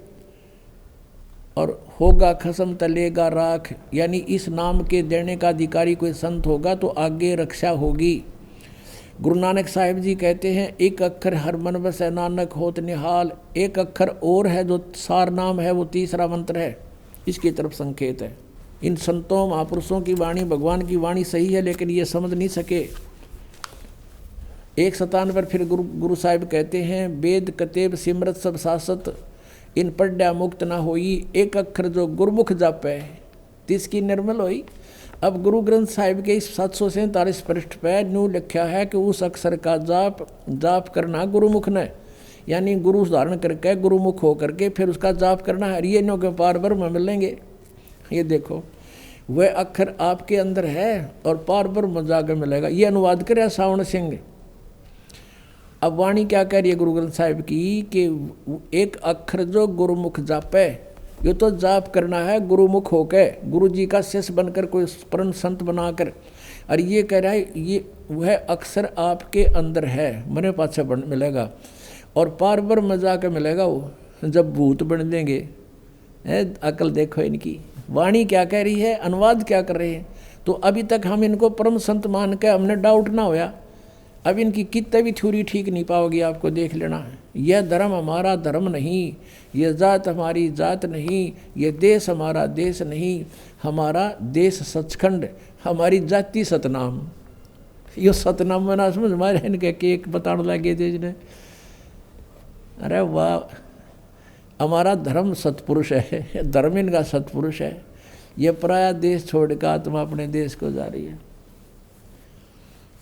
और होगा खसम तलेगा राख, यानी इस नाम के देने का अधिकारी कोई संत होगा तो आगे रक्षा होगी। गुरु नानक साहिब जी कहते हैं, एक अक्षर हर मन बसै नानक होत निहाल। एक अक्षर और है जो सार नाम है, वो तीसरा मंत्र है। इसकी तरफ संकेत है। इन संतों महापुरुषों की वाणी, भगवान की वाणी सही है, लेकिन ये समझ नहीं सके। एक स्थान पर फिर गुरु साहिब कहते हैं, वेद कतेब सिमरत सब शासत, इन पढ़्या मुक्त ना होई। एक अक्षर जो गुरुमुख जापे तिसकी निर्मल होई। अब गुरु ग्रंथ साहिब के इस 747 पृष्ठ पर न्यू लिखा है कि उस अक्षर का जाप करना गुरुमुख ने, यानी गुरु धारण करके गुरुमुख होकर के फिर उसका जाप करना है। ये नो के पार ब्रह्म मिलेंगे। ये देखो, वह अक्षर आपके अंदर है और पार ब्रह्म जाकर मिलेगा। ये अनुवाद करे सावण सिंह। अब वाणी क्या कह रही है गुरु ग्रंथ साहिब की कि एक अक्षर जो गुरुमुख जापे, ये तो जाप करना है गुरुमुख होकर, गुरु जी का शिष्य बनकर, कोई परम संत बनाकर। और ये कह रहा है ये वह अक्षर आपके अंदर है, मेरे पास से मिलेगा। और पार ब्रह्म जाकर मिलेगा वो जब भूत बन देंगे। अकल देखो इनकी वाणी क्या कह रही है, अनुवाद क्या कर रहे हैं। तो अभी तक हम इनको परम संत मान के हमने डाउट ना होया। अब इनकी कितने भी थ्योरी ठीक नहीं पाओगी, आपको देख लेना है। यह धर्म हमारा धर्म नहीं, यह जात हमारी जात नहीं, यह देश हमारा देश नहीं। हमारा देश सचखंड, हमारी जाति सतनाम, यो सतनाम में ना समझ मारे इनके एक बताने लगे थे इसने। अरे वाह, हमारा धर्म सतपुरुष है, धर्म इनका सतपुरुष है। ये पराया देश छोड़कर आत्मा अपने देश को जा रही है।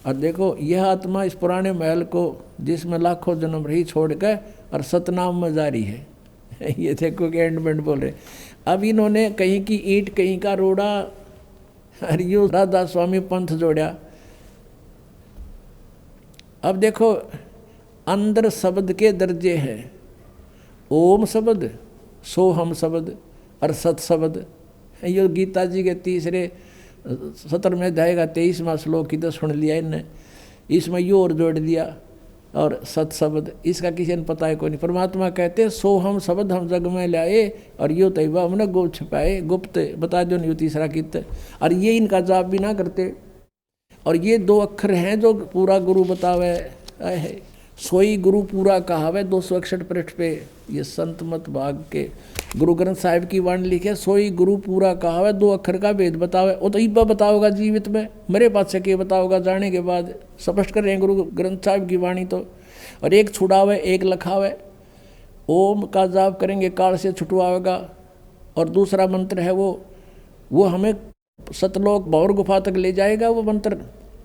और देखो यह आत्मा इस पुराने महल को जिसमें लाखों जन्म रही छोड़कर और सतनाम में जा रही है। ये देखो कि एंडमेंट बोल रहे। अब इन्होंने कहीं की ईंट कहीं का रोड़ा, और यूँ राधा स्वामी पंथ जोड़ा। अब देखो अंदर शब्द के दर्जे हैं, ओम शब्द, सोहम शब्द और सत शब्द। ये गीता जी के तीसरे 17वें अध्याय का 23वां श्लोक की तो सुन लिया इनने, इसमें यो और जोड़ दिया और सत शब्द। इसका किसी ने पता है कोई नहीं। परमात्मा कहते सोहम शब्द हम जग में लाए और यो तैवा हमने गुप्त छिपाए, गुप्त बता दो नहीं तीसरा कित। और ये इनका जाप भी ना करते। और ये 2 अक्षर हैं जो पूरा गुरु बतावे है, सोई गुरु पूरा कहावे 261 पृष्ठ पे। ये संत मत भाग के गुरु ग्रंथ साहिब की वाणी लिखे, सोई गुरु पूरा कहावे 2 अक्षर का भेद बतावे। वो तो इब्बा बताओगा जीवित में, मेरे पास से के बताओगा जाने के बाद। स्पष्ट कर रहे हैं गुरु ग्रंथ साहिब की वाणी तो। और एक छुड़ावे एक लखावे, ओम का जाप करेंगे काल से छुटवाएगा। और दूसरा मंत्र है वो हमें सतलोक भौर गुफा तक ले जाएगा। वो मंत्र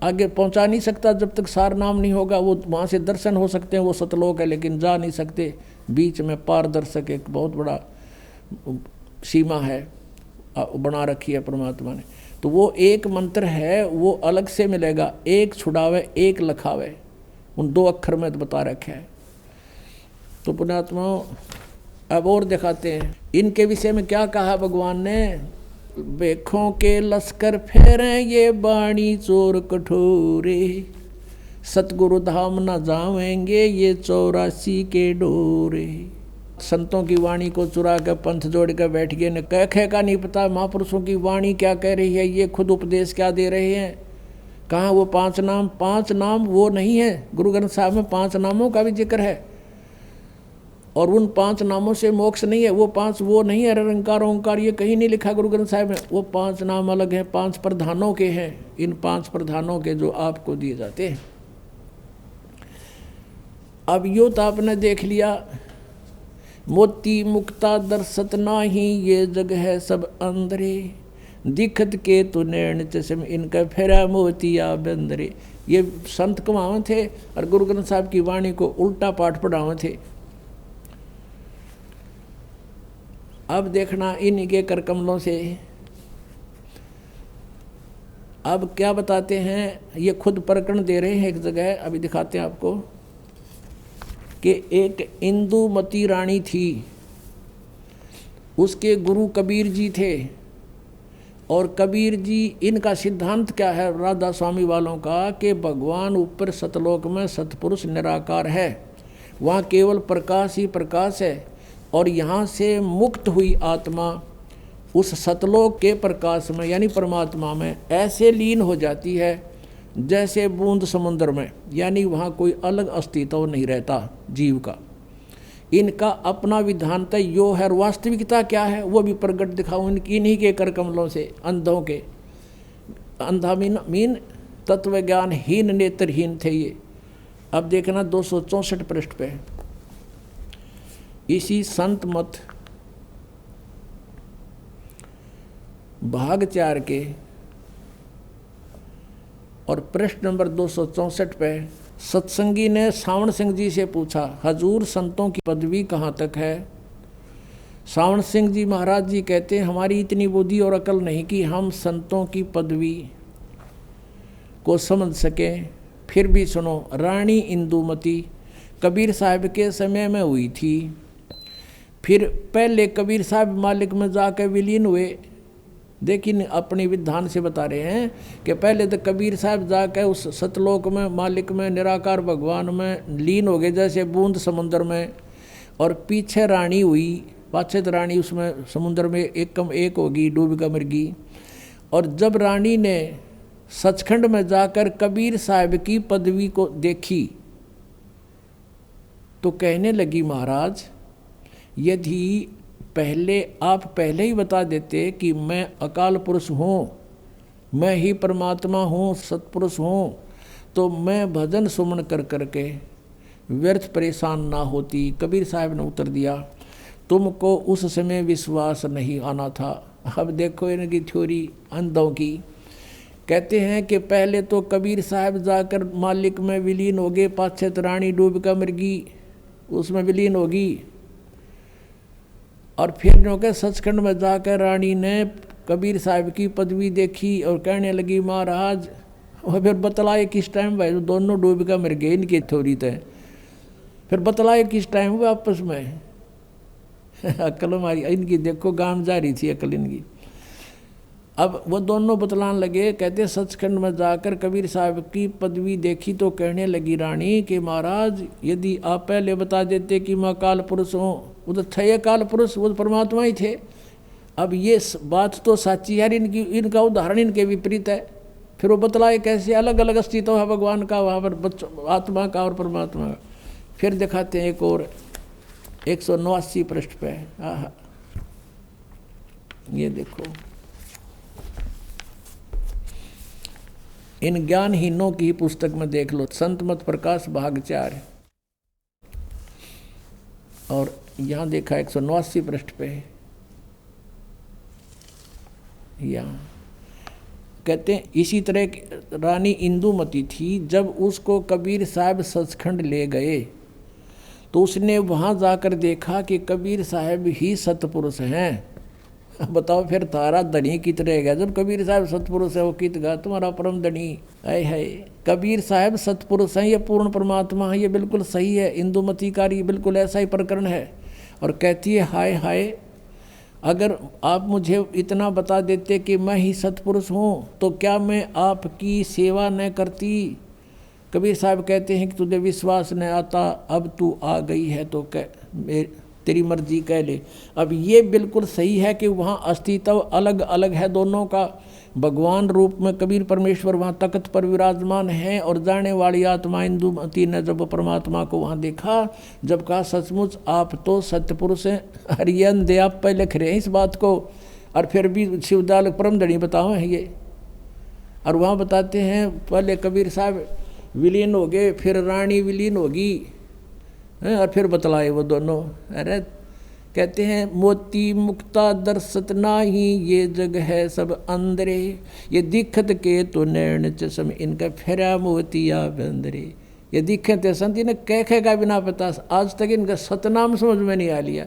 आगे पहुंचा नहीं सकता जब तक सार नाम नहीं होगा। वो वहाँ से दर्शन हो सकते हैं, वो सतलोक है, लेकिन जा नहीं सकते। बीच में पारदर्शक एक बहुत बड़ा सीमा है बना रखी है परमात्मा ने। तो वो एक मंत्र है, वो अलग से मिलेगा। एक छुड़ावे एक लखावे, उन 2 अक्षर में तो बता रखे है। तो पुण्यात्माओं अब और दिखाते हैं इनके विषय में क्या कहा भगवान ने। बेखों के लश्कर फेरे ये बाणी चोर कठोरे, सतगुरु धाम न जावेंगे ये 84 के डोरे। संतों की वाणी को चुरा कर पंथ जोड़ कर बैठ गए ने। कह का नहीं पता महापुरुषों की वाणी क्या कह रही है, ये खुद उपदेश क्या दे रहे हैं। कहाँ वो 5 नाम, 5 नाम वो नहीं है। गुरु ग्रंथ साहब में 5 नामों का भी जिक्र है, और उन 5 नामों से मोक्ष नहीं है। वो 5 वो नहीं है, निरंकार ओंकार ये कहीं नहीं लिखा गुरु ग्रंथ साहिब में। वो 5 नाम अलग हैं, 5 प्रधानों के हैं। इन 5 प्रधानों के जो आपको दिए जाते हैं। अब यो तो आपने देख लिया, मोती मुक्ता दर्शत नाही ये जग है सब अंदरे, दिखत के तु नैन चश्म इनका फेरा मोतिया बंदरे। ये संत कमावे थे और गुरु ग्रंथ साहिब की वाणी को उल्टा पाठ पढ़ावे थे। अब देखना इन्हीं के कर कमलों से अब क्या बताते हैं। ये खुद प्रकरण दे रहे हैं एक जगह, अभी दिखाते हैं आपको कि एक इंदुमती रानी थी, उसके गुरु कबीर जी थे। और कबीर जी, इनका सिद्धांत क्या है राधा स्वामी वालों का, कि भगवान ऊपर सतलोक में सतपुरुष निराकार है, वहाँ केवल प्रकाश ही प्रकाश है। और यहाँ से मुक्त हुई आत्मा उस सतलोक के प्रकाश में यानी परमात्मा में ऐसे लीन हो जाती है जैसे बूंद समुद्र में, यानी वहाँ कोई अलग अस्तित्व नहीं रहता जीव का। इनका अपना विधान तय यो है। वास्तविकता क्या है वो भी प्रकट दिखाऊं इन्हीं के कर कमलों से। अंधों के, अंधा मीन तत्व ज्ञानहीन नेत्रहीन थे ये। अब देखना 264 पृष्ठ पे इसी संत मत भाग 4 के और पृष्ठ नंबर 264 पे सत्संगी ने सावण सिंह जी से पूछा, हजूर संतों की पदवी कहाँ तक है। सावण सिंह जी महाराज जी कहते हैं, हमारी इतनी बुद्धि और अकल नहीं कि हम संतों की पदवी को समझ सकें। फिर भी सुनो, रानी इंदुमती कबीर साहब के समय में हुई थी। फिर पहले कबीर साहब मालिक में जाकर विलीन हुए। लेकिन अपनी विधान से बता रहे हैं कि पहले तो कबीर साहब जाकर उस सतलोक में मालिक में निराकार भगवान में लीन हो गए जैसे बूंद समुद्र में। और पीछे रानी हुई, पाछे तो रानी उसमें समुद्र में एक कम एक होगी, डूब कर मर गई। और जब रानी ने सचखंड में जाकर कबीर साहब की पदवी को देखी तो कहने लगी, महाराज यदि आप पहले ही बता देते कि मैं अकाल पुरुष हूँ मैं ही परमात्मा हूँ, सत्पुरुष हूँ, तो मैं भजन सुमन कर करके व्यर्थ परेशान ना होती। कबीर साहब ने उत्तर दिया, तुमको उस समय विश्वास नहीं आना था। अब देखो इनकी थ्योरी अंधों की। कहते हैं कि पहले तो कबीर साहब जाकर मालिक में विलीन हो गए, पाछे रानी डूब कर मृगी उसमें विलीन होगी। और फिर जो के सचखंड में जाकर रानी ने कबीर साहब की पदवी देखी और कहने लगी महाराज, और फिर बतलाए किस टाइम भाई दोनों डूब कर मर गए इनकी थ्योरी थे। फिर बतलाए किस टाइम हुआ आपस में अकल हमारी इनकी देखो गांव जा रही थी अकल इनकी। अब वो दोनों बतलान लगे। कहते सचखंड में जाकर कबीर साहब की पदवी देखी तो कहने लगी रानी कि महाराज यदि आप पहले बता देते कि मैं काल पुरुष हूँ, वो तो थे काल पुरुष, वो तो परमात्मा ही थे। अब ये बात तो साची है, इनकी इनका उदाहरण इनके विपरीत है। फिर वो बतलाए कैसे अलग अलग अस्तित्व है भगवान का, वहाँ पर आत्मा का और परमात्मा का। फिर दिखाते हैं एक और 189 पृष्ठ पे। हाँ, ये देखो इन ज्ञानहीनों की पुस्तक में देख लो, संत मत प्रकाश भाग 4, और यहाँ देखा 189 पृष्ठ पे। यहाँ कहते हैं इसी तरह रानी इंदुमती थी, जब उसको कबीर साहब सचखंड ले गए तो उसने वहाँ जाकर देखा कि कबीर साहब ही सतपुरुष हैं। बताओ फिर तारा धनी कित रहेगा जब कबीर साहब सतपुरुष है, वो कित गा तुम्हारा परम धनी। आए है कबीर साहब सतपुरुष हैं, ये पूर्ण परमात्मा है, ये बिल्कुल सही है। इंदुमती का बिल्कुल ऐसा ही प्रकरण है। और कहती है हाय हाय, अगर आप मुझे इतना बता देते कि मैं ही सतपुरुष हूँ तो क्या मैं आपकी सेवा न करती। कबीर साहब कहते हैं कि तुझे विश्वास न आता, अब तू आ गई है तो तेरी मर्जी कह ले। अब ये बिल्कुल सही है कि वहाँ अस्तित्व अलग अलग है दोनों का। भगवान रूप में कबीर परमेश्वर वहाँ तख्त पर विराजमान है, और जाने वाली आत्मा इंदुमती ने जब परमात्मा को वहाँ देखा, जब कहा सचमुच आप तो सत्यपुरुष हैं। हरियन दे आप पहले लिख रहे हैं इस बात को, और फिर भी शिवदाल परम धनी बताओ है ये। और वहाँ बताते हैं पहले कबीर साहब विलीन हो गए, फिर रानी विलीन होगी, और फिर बतलाए वो दोनों। अरे कहते हैं मोती मुक्ता दर्शत नाही, ये जग है सब अंदरे, ये दिखत के तो नैन चश्म इनका फेरा मोतिया बंदरे। ये दिखत है संत इन्हें कह का बिना पता, आज तक इनका सतनाम समझ में नहीं आ लिया।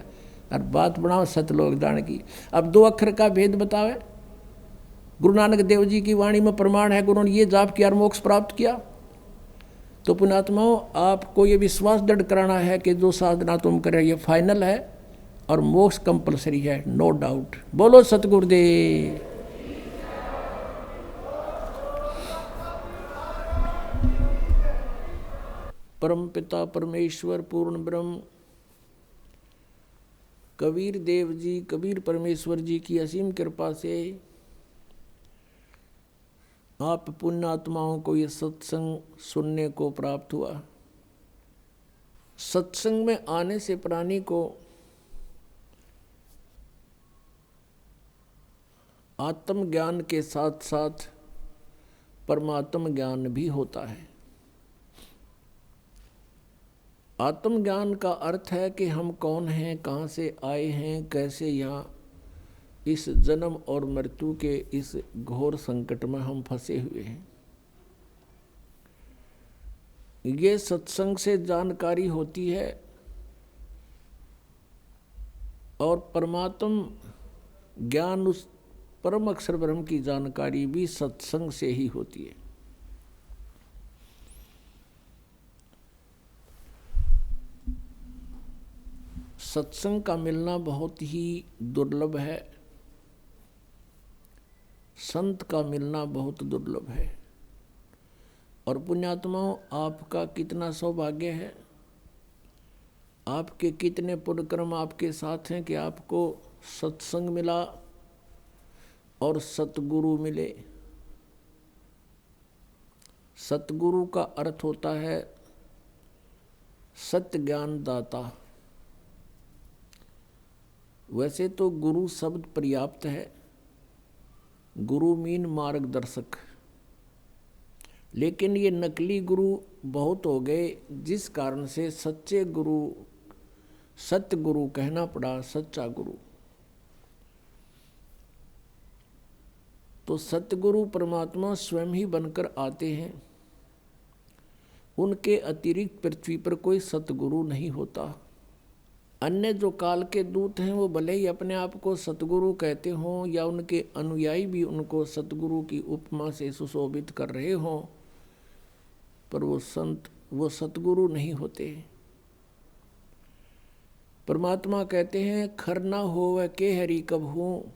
और बात बनाओ सतलोक दान की। अब 2 अक्षर का भेद बतावे। गुरु नानक देव जी की वाणी में प्रमाण है, गुरु ने ये जाप किया और मोक्ष प्राप्त किया। तो पुण्यात्माओं आपको ये विश्वास दृढ़ कराना है कि जो साधना तुम कर रहे ये फाइनल है और मोक्ष कंपलसरी है, नो डाउट। बोलो सतगुरुदेव। परम पिता परमेश्वर पूर्ण ब्रह्म कबीर देव जी, कबीर परमेश्वर जी की असीम कृपा से आप पुण्यात्माओं को ये सत्संग सुनने को प्राप्त हुआ। सत्संग में आने से प्राणी को आत्म ज्ञान के साथ साथ परमात्म ज्ञान भी होता है। आत्मज्ञान का अर्थ है कि हम कौन हैं, कहाँ से आए हैं, कैसे यहाँ इस जन्म और मृत्यु के इस घोर संकट में हम फंसे हुए हैं। ये सत्संग से जानकारी होती है, और परमात्म ज्ञान उस परम अक्षर ब्रह्म की जानकारी भी सत्संग से ही होती है। सत्संग का मिलना बहुत ही दुर्लभ है, संत का मिलना बहुत दुर्लभ है। और पुण्यात्माओं आपका कितना सौभाग्य है, आपके कितने पुण्यकर्म आपके साथ हैं कि आपको सत्संग मिला और सतगुरु मिले। सतगुरु का अर्थ होता है सत्य ज्ञान दाता। वैसे तो गुरु शब्द पर्याप्त है, गुरु मीन मार्गदर्शक। लेकिन ये नकली गुरु बहुत हो गए, जिस कारण से सच्चे गुरु, सत्य गुरु कहना पड़ा, सच्चा गुरु। तो सतगुरु परमात्मा स्वयं ही बनकर आते हैं। उनके अतिरिक्त पृथ्वी पर कोई सतगुरु नहीं होता। अन्य जो काल के दूत हैं वो भले ही अपने आप को सतगुरु कहते हों या उनके अनुयायी भी उनको सतगुरु की उपमा से सुशोभित कर रहे हों, पर वो संत, वो सतगुरु नहीं होते। परमात्मा कहते हैं, खर ना होवे के हरि कब हूँ,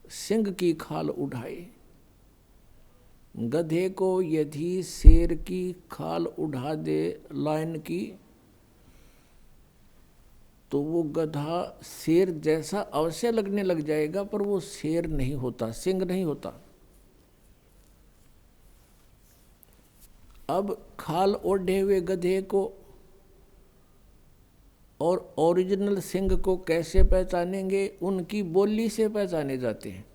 सिंह की खाल उठाए। गधे को यदि शेर की खाल उठा दे लाइन की, तो वो गधा शेर जैसा अवश्य लगने लग जाएगा, पर वो शेर नहीं होता, सिंह नहीं होता। अब खाल ओढ़े हुए गधे को और ओरिजिनल सिंह को कैसे पहचानेंगे? उनकी बोली से पहचाने जाते हैं।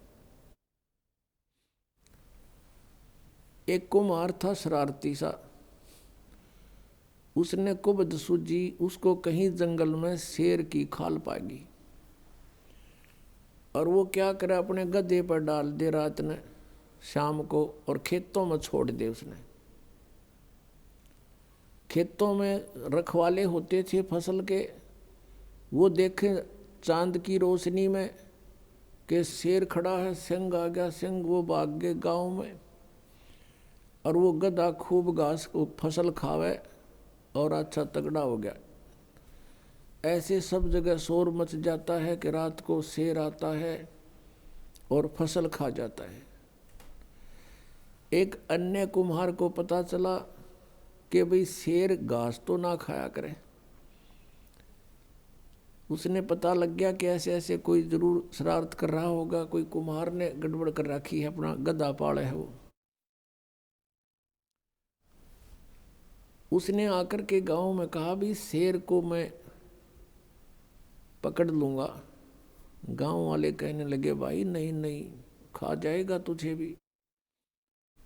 एक कुम्हार था शरारती सा, उसने कुबद सूझी, उसको कहीं जंगल में शेर की खाल पागी, और वो क्या करे, अपने गधे पर डाल दे रात ने, शाम को, और खेतों में छोड़ दे। उसने खेतों में रखवाले होते थे फसल के, वो देखे चांद की रोशनी में कि शेर खड़ा है, सिंह आ गया, सिंह, वो भाग गए गाँव में, और वो गधा खूब घास को फसल खावे और अच्छा तगड़ा हो गया। ऐसे सब जगह शोर मच जाता है कि रात को शेर आता है और फसल खा जाता है। एक अन्य कुम्हार को पता चला कि भाई शेर घास तो ना खाया करे। उसने पता लग गया कि ऐसे ऐसे कोई जरूर शरारत कर रहा होगा, कोई कुम्हार ने गड़बड़ कर रखी है, अपना गधा पाला है वो। उसने आकर के गांव में कहा, भी शेर को मैं पकड़ लूंगा। गांव वाले कहने लगे, भाई नहीं नहीं, खा जाएगा तुझे भी।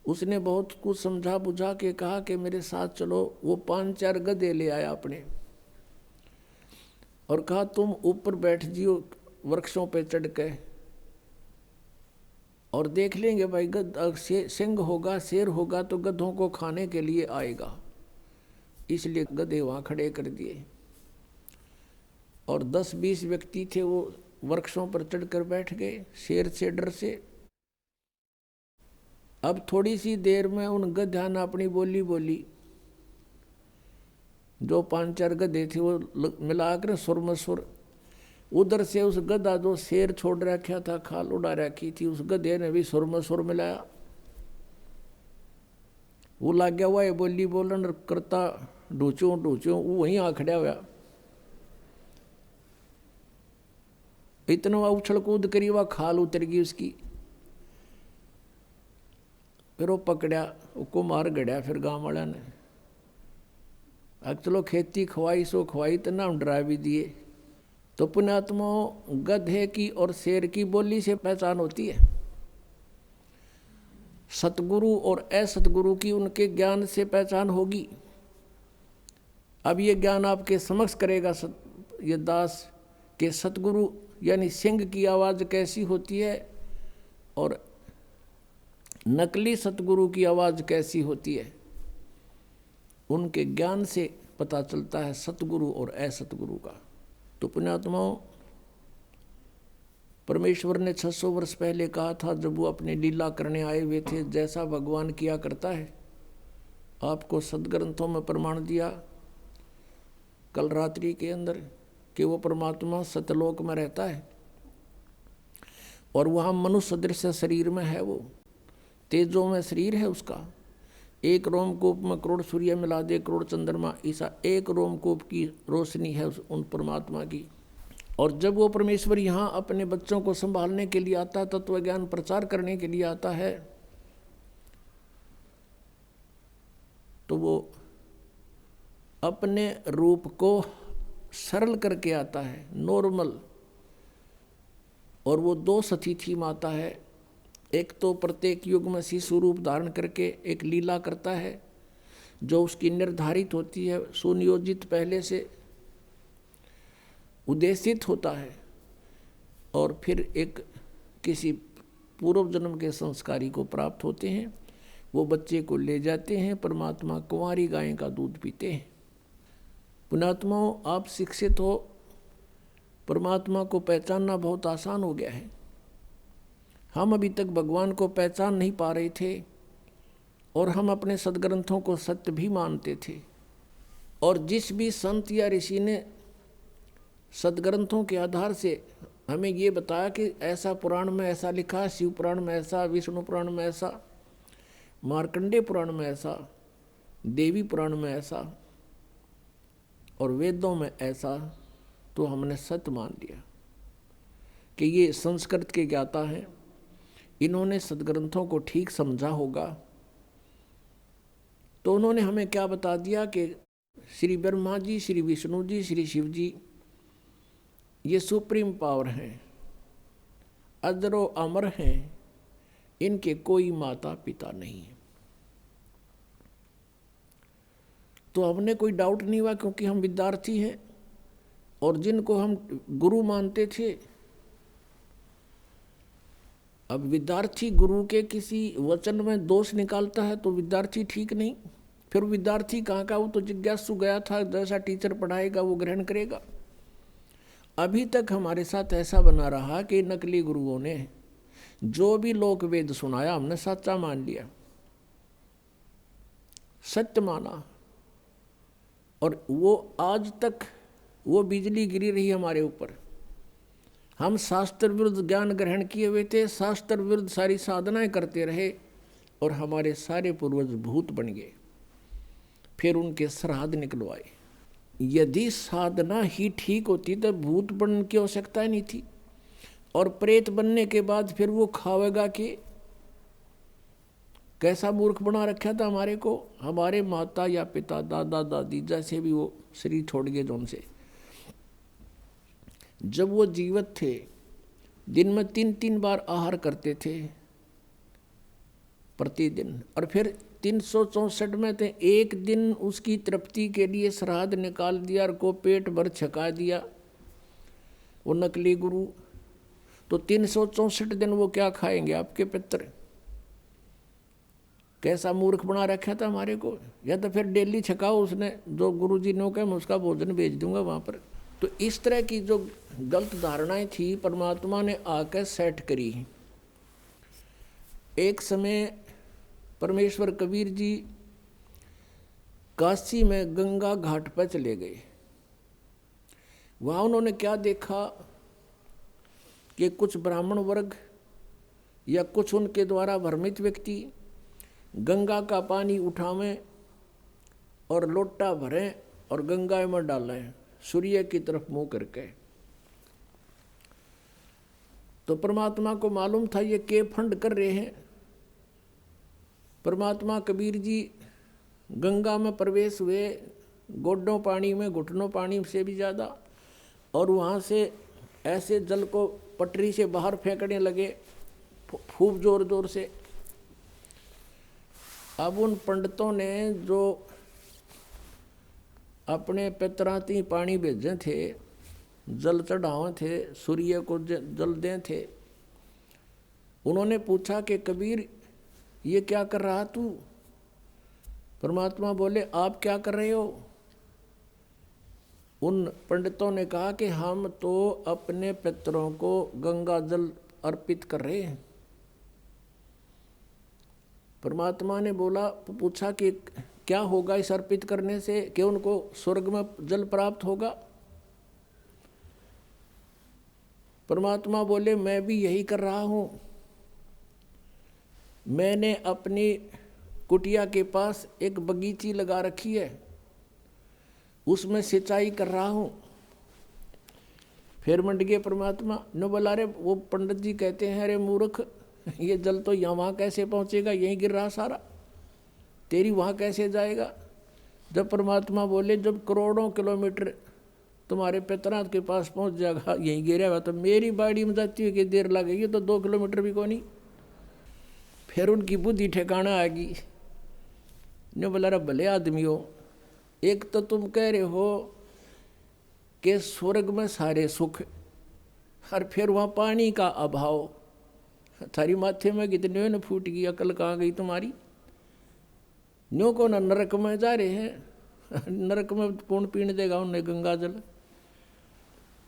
उसने बहुत कुछ समझा बुझा के कहा कि मेरे साथ चलो। वो 5-4 गधे ले आया अपने, और कहा तुम ऊपर बैठ जियो वृक्षों पे चढ़ के, और देख लेंगे भाई सिंह होगा, शेर होगा तो गधों को खाने के लिए आएगा। इसलिए गधे वहाँ खड़े कर दिए, और 10-20 व्यक्ति थे, वो वृक्षों पर चढ़कर बैठ गए शेर से डर से। अब थोड़ी सी देर में उन गधा ने अपनी बोली बोली। जो 5-4 गधे थे वो मिलाकर सुर में सुर। उधर से उस गधा जो शेर छोड़ रखा था, खाल उड़ा रखी थी, उस गधे ने भी सुर में सुर मिलाया। वो लग गया हुआ ये बोली बोलन करता, ढूंचो ढूंचो, वो वहीं आ खड़ा हुआ। इतना उछल कूद करी, वह खाल उतर गई उसकी। फिर वो पकड़ा, उसको मार गड़िया। फिर गांव वाला ने अब चलो खेती खवाई सो खवाई, तो नाम डरा भी दिए। तो पुण्यात्माओं, गधे की और शेर की बोली से पहचान होती है, सतगुरु और असतगुरु की उनके ज्ञान से पहचान होगी। अब ये ज्ञान आपके समक्ष करेगा ये दास के सतगुरु यानी सिंह की आवाज़ कैसी होती है और नकली सतगुरु की आवाज़ कैसी होती है। उनके ज्ञान से पता चलता है सतगुरु और असतगुरु का। तो पुण्यात्माओं, परमेश्वर ने 600 वर्ष पहले कहा था, जब वो अपने लीला करने आए हुए थे, जैसा भगवान किया करता है। आपको सदग्रंथों में प्रमाण दिया कल रात्रि के अंदर कि वो परमात्मा सतलोक में रहता है और वहाँ मनुष्य सदृश शरीर में है। वो तेजों में शरीर है उसका। एक रोमकूप में करोड़ सूर्य मिला दे, करोड़ चंद्रमा, ऐसा एक रोमकूप की रोशनी है उन परमात्मा की। और जब वो परमेश्वर यहाँ अपने बच्चों को संभालने के लिए आता है, तत्व ज्ञान प्रचार करने के लिए आता है, तो वो अपने रूप को सरल करके आता है, नॉर्मल। और वो 2 सती थी माता है, एक तो प्रत्येक युग में शिशु रूप धारण करके एक लीला करता है जो उसकी निर्धारित होती है, सुनियोजित पहले से उद्देशित होता है, और फिर एक किसी पूर्व जन्म के संस्कारी को प्राप्त होते हैं। वो बच्चे को ले जाते हैं, परमात्मा कुंवारी गाय का दूध पीते हैं। पुण्यात्माओं, आप शिक्षित हो, परमात्मा को पहचानना बहुत आसान हो गया है। हम अभी तक भगवान को पहचान नहीं पा रहे थे और हम अपने सदग्रंथों को सत्य भी मानते थे, और जिस भी संत या ऋषि ने सदग्रंथों के आधार से हमें ये बताया कि ऐसा पुराण में ऐसा लिखा, शिव पुराण में ऐसा, विष्णु पुराण में ऐसा, मार्कंडेय पुराण में ऐसा, देवी पुराण में ऐसा और वेदों में ऐसा, तो हमने सत्य मान लिया कि ये संस्कृत के ज्ञाता हैं, इन्होंने सदग्रंथों को ठीक समझा होगा। तो उन्होंने हमें क्या बता दिया कि श्री ब्रह्मा जी, श्री विष्णु जी, श्री शिव जी ये सुप्रीम पावर हैं, अजरो अमर हैं, इनके कोई माता पिता नहीं है। तो हमने कोई डाउट नहीं हुआ, क्योंकि हम विद्यार्थी हैं और जिनको हम गुरु मानते थे, अब विद्यार्थी गुरु के किसी वचन में दोष निकालता है तो विद्यार्थी ठीक नहीं। फिर विद्यार्थी कहाँ का, वो तो जिज्ञासु गया था, जैसा टीचर पढ़ाएगा वो ग्रहण करेगा। अभी तक हमारे साथ ऐसा बना रहा कि नकली गुरुओं ने जो भी लोक वेद सुनाया हमने सच्चा मान लिया, सत्य माना, और वो आज तक वो बिजली गिरी रही हमारे ऊपर। हम शास्त्र विरुद्ध ज्ञान ग्रहण किए हुए थे, शास्त्र विरुद्ध सारी साधनाएं करते रहे और हमारे सारे पूर्वज भूत बन गए। फिर उनके श्राद्ध निकलवाए। यदि साधना ही ठीक होती तो भूत बनने की आवश्यकता ही नहीं थी, और प्रेत बनने के बाद फिर वो खावेगा कि कैसा मूर्ख बना रखा था हमारे को। हमारे माता या पिता, दादा दादी जैसे भी वो शरीर छोड़ गए जो उनसे, जब वो जीवित थे दिन में 3-3 बार आहार करते थे प्रतिदिन, और फिर 364 में थे, एक दिन उसकी तृप्ति के लिए श्राद्ध निकाल दिया और को पेट भर छका दिया वो नकली गुरु। तो 364 दिन वो क्या खाएंगे आपके पितर? कैसा मूर्ख बना रखा था हमारे को। या तो फिर डेली छकाओ, उसने जो गुरुजी ने कहा मैं उसका भोजन भेज दूंगा वहाँ पर। तो इस तरह की जो गलत धारणाएं थी परमात्मा ने आकर सेट करी। एक समय परमेश्वर कबीर जी काशी में गंगा घाट पर चले गए। वहाँ उन्होंने क्या देखा कि कुछ ब्राह्मण वर्ग या कुछ उनके द्वारा भ्रमित व्यक्ति गंगा का पानी उठावें और लोटा भरें और गंगा में डालें सूर्य की तरफ मुंह करके। तो परमात्मा को मालूम था ये के फंड कर रहे हैं। परमात्मा कबीर जी गंगा में प्रवेश हुए, गोड्डों पानी में, घुटनों पानी से भी ज़्यादा, और वहाँ से ऐसे जल को पटरी से बाहर फेंकने लगे खूब जोर जोर से। अब उन पंडितों ने जो अपने पितराती पानी भेजे थे, जल चढ़ावे थे, सूर्य को जल दे थे, उन्होंने पूछा कि कबीर ये क्या कर रहा तू? परमात्मा बोले आप क्या कर रहे हो? उन पंडितों ने कहा कि हम तो अपने पितरों को गंगा जल अर्पित कर रहे हैं। परमात्मा ने बोला, पूछा कि क्या होगा इस अर्पित करने से, कि उनको स्वर्ग में जल प्राप्त होगा? परमात्मा बोले मैं भी यही कर रहा हूँ। मैंने अपनी कुटिया के पास एक बगीची लगा रखी है, उसमें सिंचाई कर रहा हूँ। फिर मंड गए परमात्मा न बोला, अरे वो पंडित जी कहते हैं अरे मूर्ख, ये जल तो यहाँ वहाँ कैसे पहुँचेगा, यहीं गिर रहा सारा, तेरी वहाँ कैसे जाएगा? जब परमात्मा बोले जब करोड़ों किलोमीटर तुम्हारे पितरा के पास पहुँच जाएगा, यहीं गिरेगा, तो मेरी बाड़ी में जाती हुई कि देर लगेगी, तो 2 किलोमीटर भी को नहीं। फिर उनकी बुद्धि ठिकाना आ गई। ने बोला रे भले आदमी हो, एक तो तुम कह रहे हो कि स्वर्ग में सारे सुख, और फिर वहाँ पानी का अभाव। थारी माथे में कितने न फूट गई, अकल कहाँ गई तुम्हारी? न्यों को न नरक में जा रहे हैं, नरक में कौन पीने देगा उन्हें गंगा जल?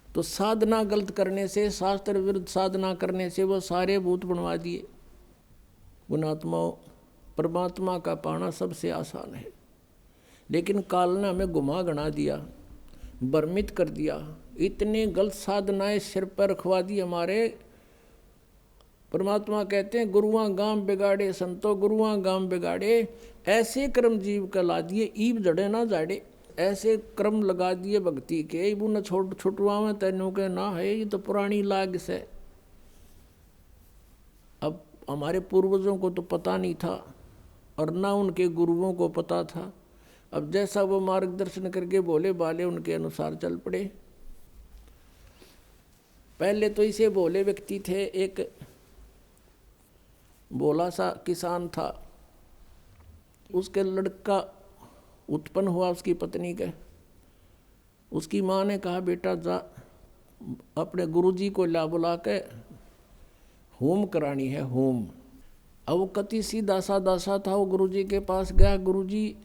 तो साधना गलत करने से, शास्त्र विरुद्ध साधना करने से वो सारे भूत बनवा दिए। गुणात्माओं, परमात्मा का पाना सबसे आसान है, लेकिन काल ने हमें गुमा गना दिया, भ्रमित कर दिया। इतने गलत साधनाएं सिर पर रखवा दी हमारे। परमात्मा कहते हैं गुरुआ गाम बिगाड़े संतो, गुरुआ गाम बिगाड़े। ऐसे कर्म जीव का ला दिए, ईब जड़े ना जाड़े। ऐसे क्रम लगा दिए भक्ति के, इबू न छोट छुटवा में तेनों के ना है, ये तो पुरानी लाग से। अब हमारे पूर्वजों को तो पता नहीं था और ना उनके गुरुओं को पता था। अब जैसा वो मार्गदर्शन करके बोले बाले, उनके अनुसार चल पड़े। पहले तो इसे बोले व्यक्ति थे, एक भोला सा किसान था, उसके लड़का उत्पन्न हुआ उसकी पत्नी के। उसकी माँ ने कहा बेटा जा अपने गुरुजी को ला बुला के होम करानी है, होम। अब वो कति सीधा सादा सा था, वो गुरुजी के पास गया। गुरुजी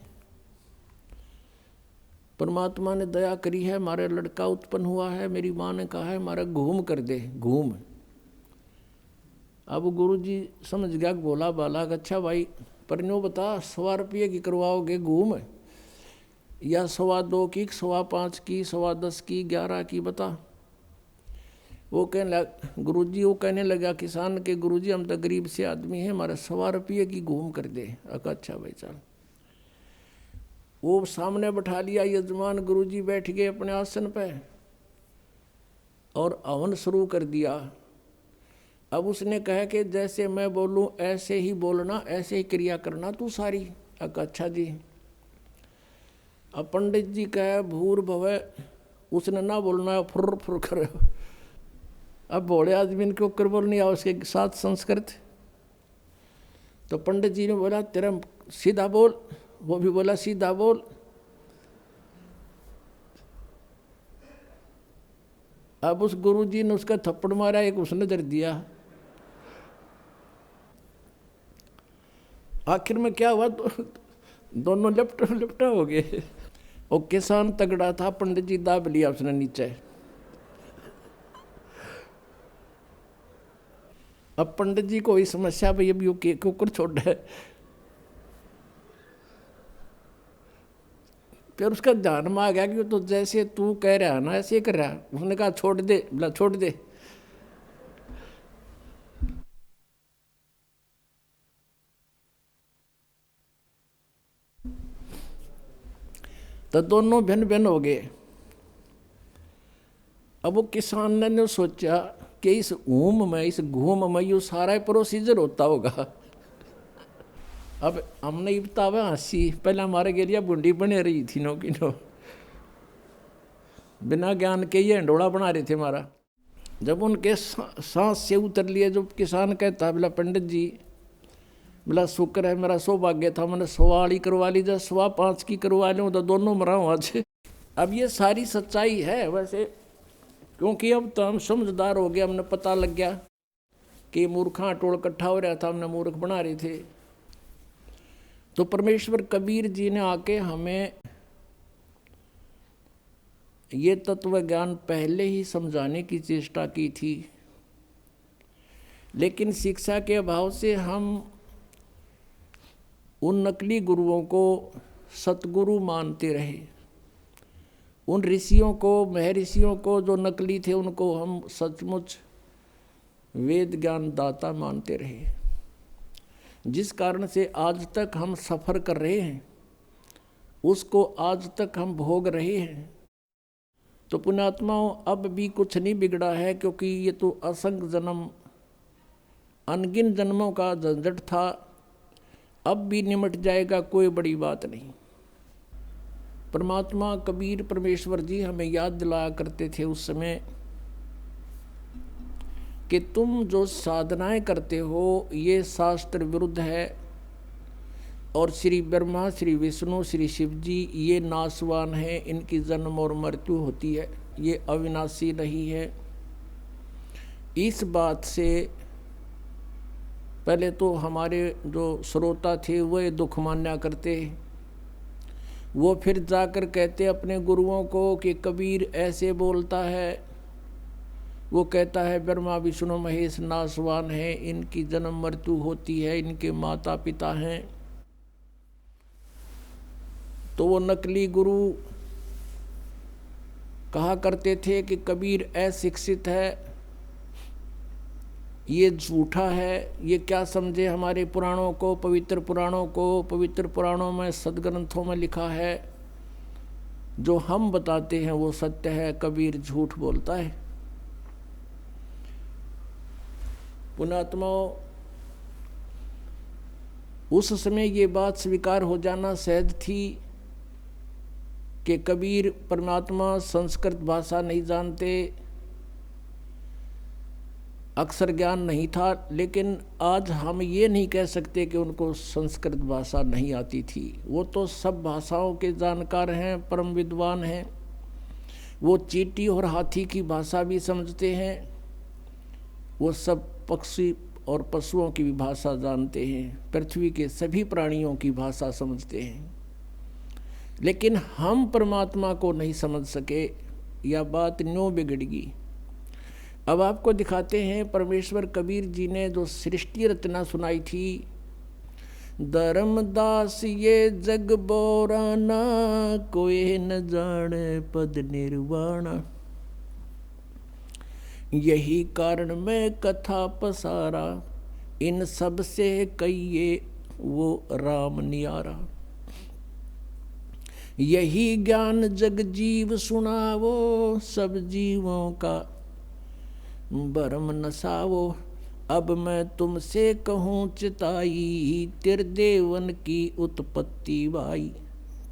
परमात्मा ने दया करी है, हमारे लड़का उत्पन्न हुआ है, मेरी माँ ने कहा है हमारा घूम कर दे, घूम। अब गुरुजी समझ गया भोला बाला, अच्छा भाई पर नो बता 100 रुपये की करवाओगे घूम, या 2.25 की, 5.25 की, 10.25 की, 11 की, बता। वो कहने लगा गुरुजी, वो कहने लगा किसान के गुरुजी हम तो गरीब से आदमी हैं, हमारा 100 रुपये की घूम कर दे। अच्छा भाई चल। वो सामने बैठा लिया यजमान, गुरुजी बैठ गए अपने आसन पे और हवन शुरू कर दिया। अब उसने कहा कि जैसे मैं बोलूं ऐसे ही बोलना, ऐसे ही क्रिया करना तू सारी। अच्छा जी। अब पंडित जी कहे भूर भवे, उसने ना बोलना है, फुर फुर करे। अब भोले आदमी के ऊपर बोलनी है उसके साथ संस्कृत। तो पंडित जी ने बोला तेरा सीधा बोल, वो भी बोला सीधा बोल। अब उस गुरुजी ने उसका थप्पड़ मारा, एक उसने दर दिया। आखिर में क्या हुआ, तो दोनों लिपटा हो गए। और किसान तगड़ा था, पंडित जी दाब लिया उसने नीचे। अब पंडित जी को ये समस्या भाई अभी के कुकर छोड़ है। फिर उसका ध्यान में आ गया कि तो जैसे तू कह रहा है ना ऐसे ही कर रहा है। उसने कहा छोड़ दे, बोला छोड़ दे। तो दोनों भिन्न भिन्न हो गए। अब वो किसान ने सोचा कि इस ऊम में, इस घूम में यो सारा प्रोसीजर होता होगा। अब हमने ये बतावा हंसी, पहले हमारे गेलिया बुंडी बने रही थी नो की नो, बिना ज्ञान के ये हंडोड़ा बना रहे थे हमारा। जब उनके सांस से उतर लिए, जो किसान कहता बोला पंडित जी, बोला शुक्र है मेरा सौभाग्य था, मैंने 100 वाली करवा ली, जब 5.25 की करवा लूँ तो दोनों मरा हूँ आज। अब ये सारी सच्चाई है वैसे, क्योंकि अब तो हम समझदार हो गए, हमने पता लग गया कि मूर्खा टोल इकट्ठा हो रहा था, हमने मूर्ख बना रहे थे। तो परमेश्वर कबीर जी ने आके हमें ये तत्व ज्ञान पहले ही समझाने की चेष्टा की थी, लेकिन शिक्षा के अभाव से हम उन नकली गुरुओं को सतगुरु मानते रहे। उन ऋषियों को, महर्षियों को जो नकली थे, उनको हम सचमुच वेद ज्ञान दाता मानते रहे, जिस कारण से आज तक हम सफ़र कर रहे हैं, उसको आज तक हम भोग रहे हैं। तो पुण्यात्माओं, अब भी कुछ नहीं बिगड़ा है, क्योंकि ये तो असंख्य जन्म, अनगिन जन्मों का झंझट था, अब भी निमट जाएगा, कोई बड़ी बात नहीं। परमात्मा कबीर परमेश्वर जी हमें याद दिलाया करते थे उस समय कि तुम जो साधनाएं करते हो ये शास्त्र विरुद्ध है, और श्री ब्रह्मा, श्री विष्णु, श्री शिव जी ये नाशवान हैं, इनकी जन्म और मृत्यु होती है, ये अविनाशी नहीं है। इस बात से पहले तो हमारे जो श्रोता थे वह दुख मान्या करते, वो फिर जाकर कहते अपने गुरुओं को कि कबीर ऐसे बोलता है, वो कहता है ब्रह्मा विष्णु महेश नाशवान है, इनकी जन्म मृत्यु होती है, इनके माता पिता हैं। तो वो नकली गुरु कहा करते थे कि कबीर अशिक्षित है, ये झूठा है, ये क्या समझे हमारे पुराणों को, पवित्र पुराणों को। पवित्र पुराणों में सदग्रंथों में लिखा है जो हम बताते हैं वो सत्य है, कबीर झूठ बोलता है। पुण्यात्माओं, उस समय ये बात स्वीकार हो जाना सहज थी कि कबीर परमात्मा संस्कृत भाषा नहीं जानते, अक्षर ज्ञान नहीं था। लेकिन आज हम ये नहीं कह सकते कि उनको संस्कृत भाषा नहीं आती थी, वो तो सब भाषाओं के जानकार हैं, परम विद्वान हैं। वो चींटी और हाथी की भाषा भी समझते हैं, वो सब पक्षी और पशुओं की भी भाषा जानते हैं, पृथ्वी के सभी प्राणियों की भाषा समझते हैं। लेकिन हम परमात्मा को नहीं समझ सके, यह बात न्यों बिगड़ गई। अब आपको दिखाते हैं परमेश्वर कबीर जी ने जो सृष्टि रचना सुनाई थी, धर्मदास ये जग बोराना, कोई न जाने पद निर्वाणा, यही कारण मैं कथा पसारा, इन सब से कहिए वो राम नियारा। यही ज्ञान जग जीव सुनावो, सब जीवों का भरम नसावो। अब मैं तुमसे कहूँ चिताई, त्रिदेवन की उत्पत्ति भाई।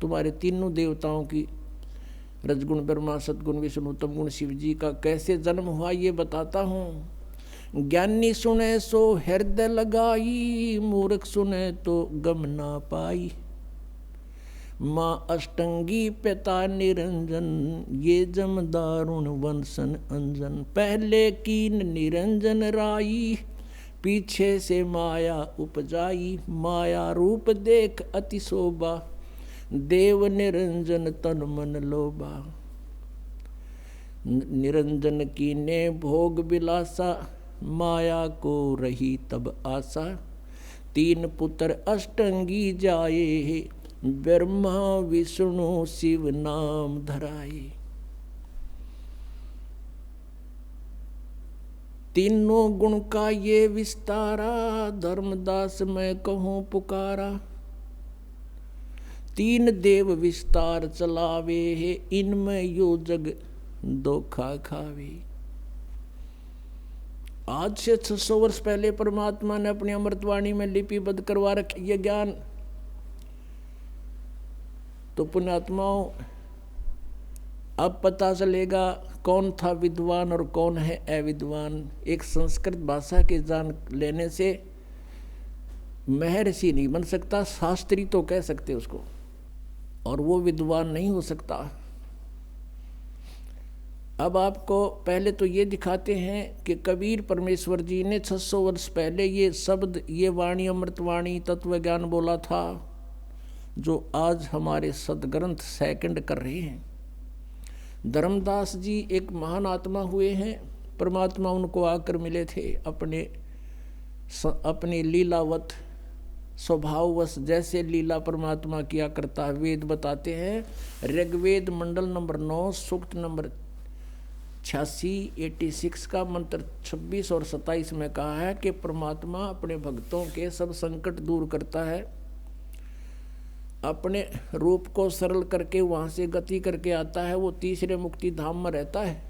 तुम्हारे तीनों देवताओं की, रजगुण ब्रह्मा, सद्गुण विष्णु, तम गुण शिव जी का कैसे जन्म हुआ ये बताता हूँ। ज्ञानी सुने सो हृदय लगाई, मूर्ख सुने तो गम ना पाई। माँ अष्टंगी पिता निरंजन, ये जम दारुण वंशन अंजन। पहले कीन निरंजन राई, पीछे से माया उपजाई। माया रूप देख अति शोभा, देव निरंजन तन मन लोभा। निरंजन कीने भोग विलासा, माया को रही तब आशा। तीन पुत्र अष्टंगी जाए, ब्रह्मा विष्णु शिव नाम धराए। तीनों गुण का ये विस्तारा, धर्मदास मैं कहूँ पुकारा। तीन देव विस्तार चलावे है, इनमें यो जग धोखा खावे। आज से 600 वर्ष पहले परमात्मा ने अपनी अमृतवाणी में लिपिबद्ध करवा रखी ये ज्ञान। तो पुण्यात्माओं, अब पता चलेगा कौन था विद्वान और कौन है अविद्वान। एक संस्कृत भाषा के जान लेने से महर्षि नहीं बन सकता, शास्त्री तो कह सकते उसको, और वो विद्वान नहीं हो सकता। अब आपको पहले तो ये दिखाते हैं कि कबीर परमेश्वर जी ने 600 वर्ष पहले ये शब्द, ये वाणी, अमृतवाणी, तत्व ज्ञान बोला था, जो आज हमारे सदग्रंथ सेकंड कर रहे हैं। धर्मदास जी एक महान आत्मा हुए हैं, परमात्मा उनको आकर मिले थे अपने लीलावत स्वभाववश, जैसे लीला परमात्मा किया करता है। वेद बताते हैं, ऋग्वेद मंडल नंबर 9 सूक्त नंबर 86 का मंत्र 26 और 27 में कहा है कि परमात्मा अपने भक्तों के सब संकट दूर करता है, अपने रूप को सरल करके वहाँ से गति करके आता है। वो तीसरे मुक्ति धाम में रहता है,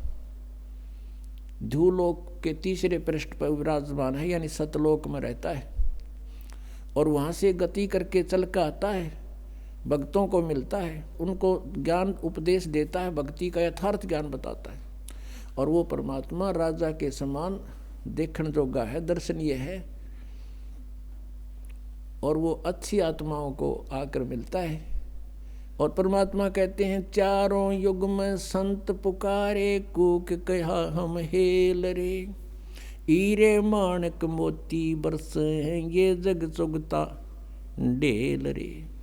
ध्रुवलोक के तीसरे पृष्ठ पर विराजमान है, यानी सतलोक में रहता है, और वहाँ से गति करके चल कर आता है, भक्तों को मिलता है, उनको ज्ञान उपदेश देता है, भक्ति का यथार्थ ज्ञान बताता है। और वो परमात्मा राजा के समान देखण जोगा है, दर्शनीय है, और वो अच्छी आत्माओं को आकर मिलता है। और परमात्मा कहते हैं चारों युग में संत पुकारे, कूक कहा हम हेल रे, हीरे माणक मोती बरस हैं ये जग चुगता ढेल रे।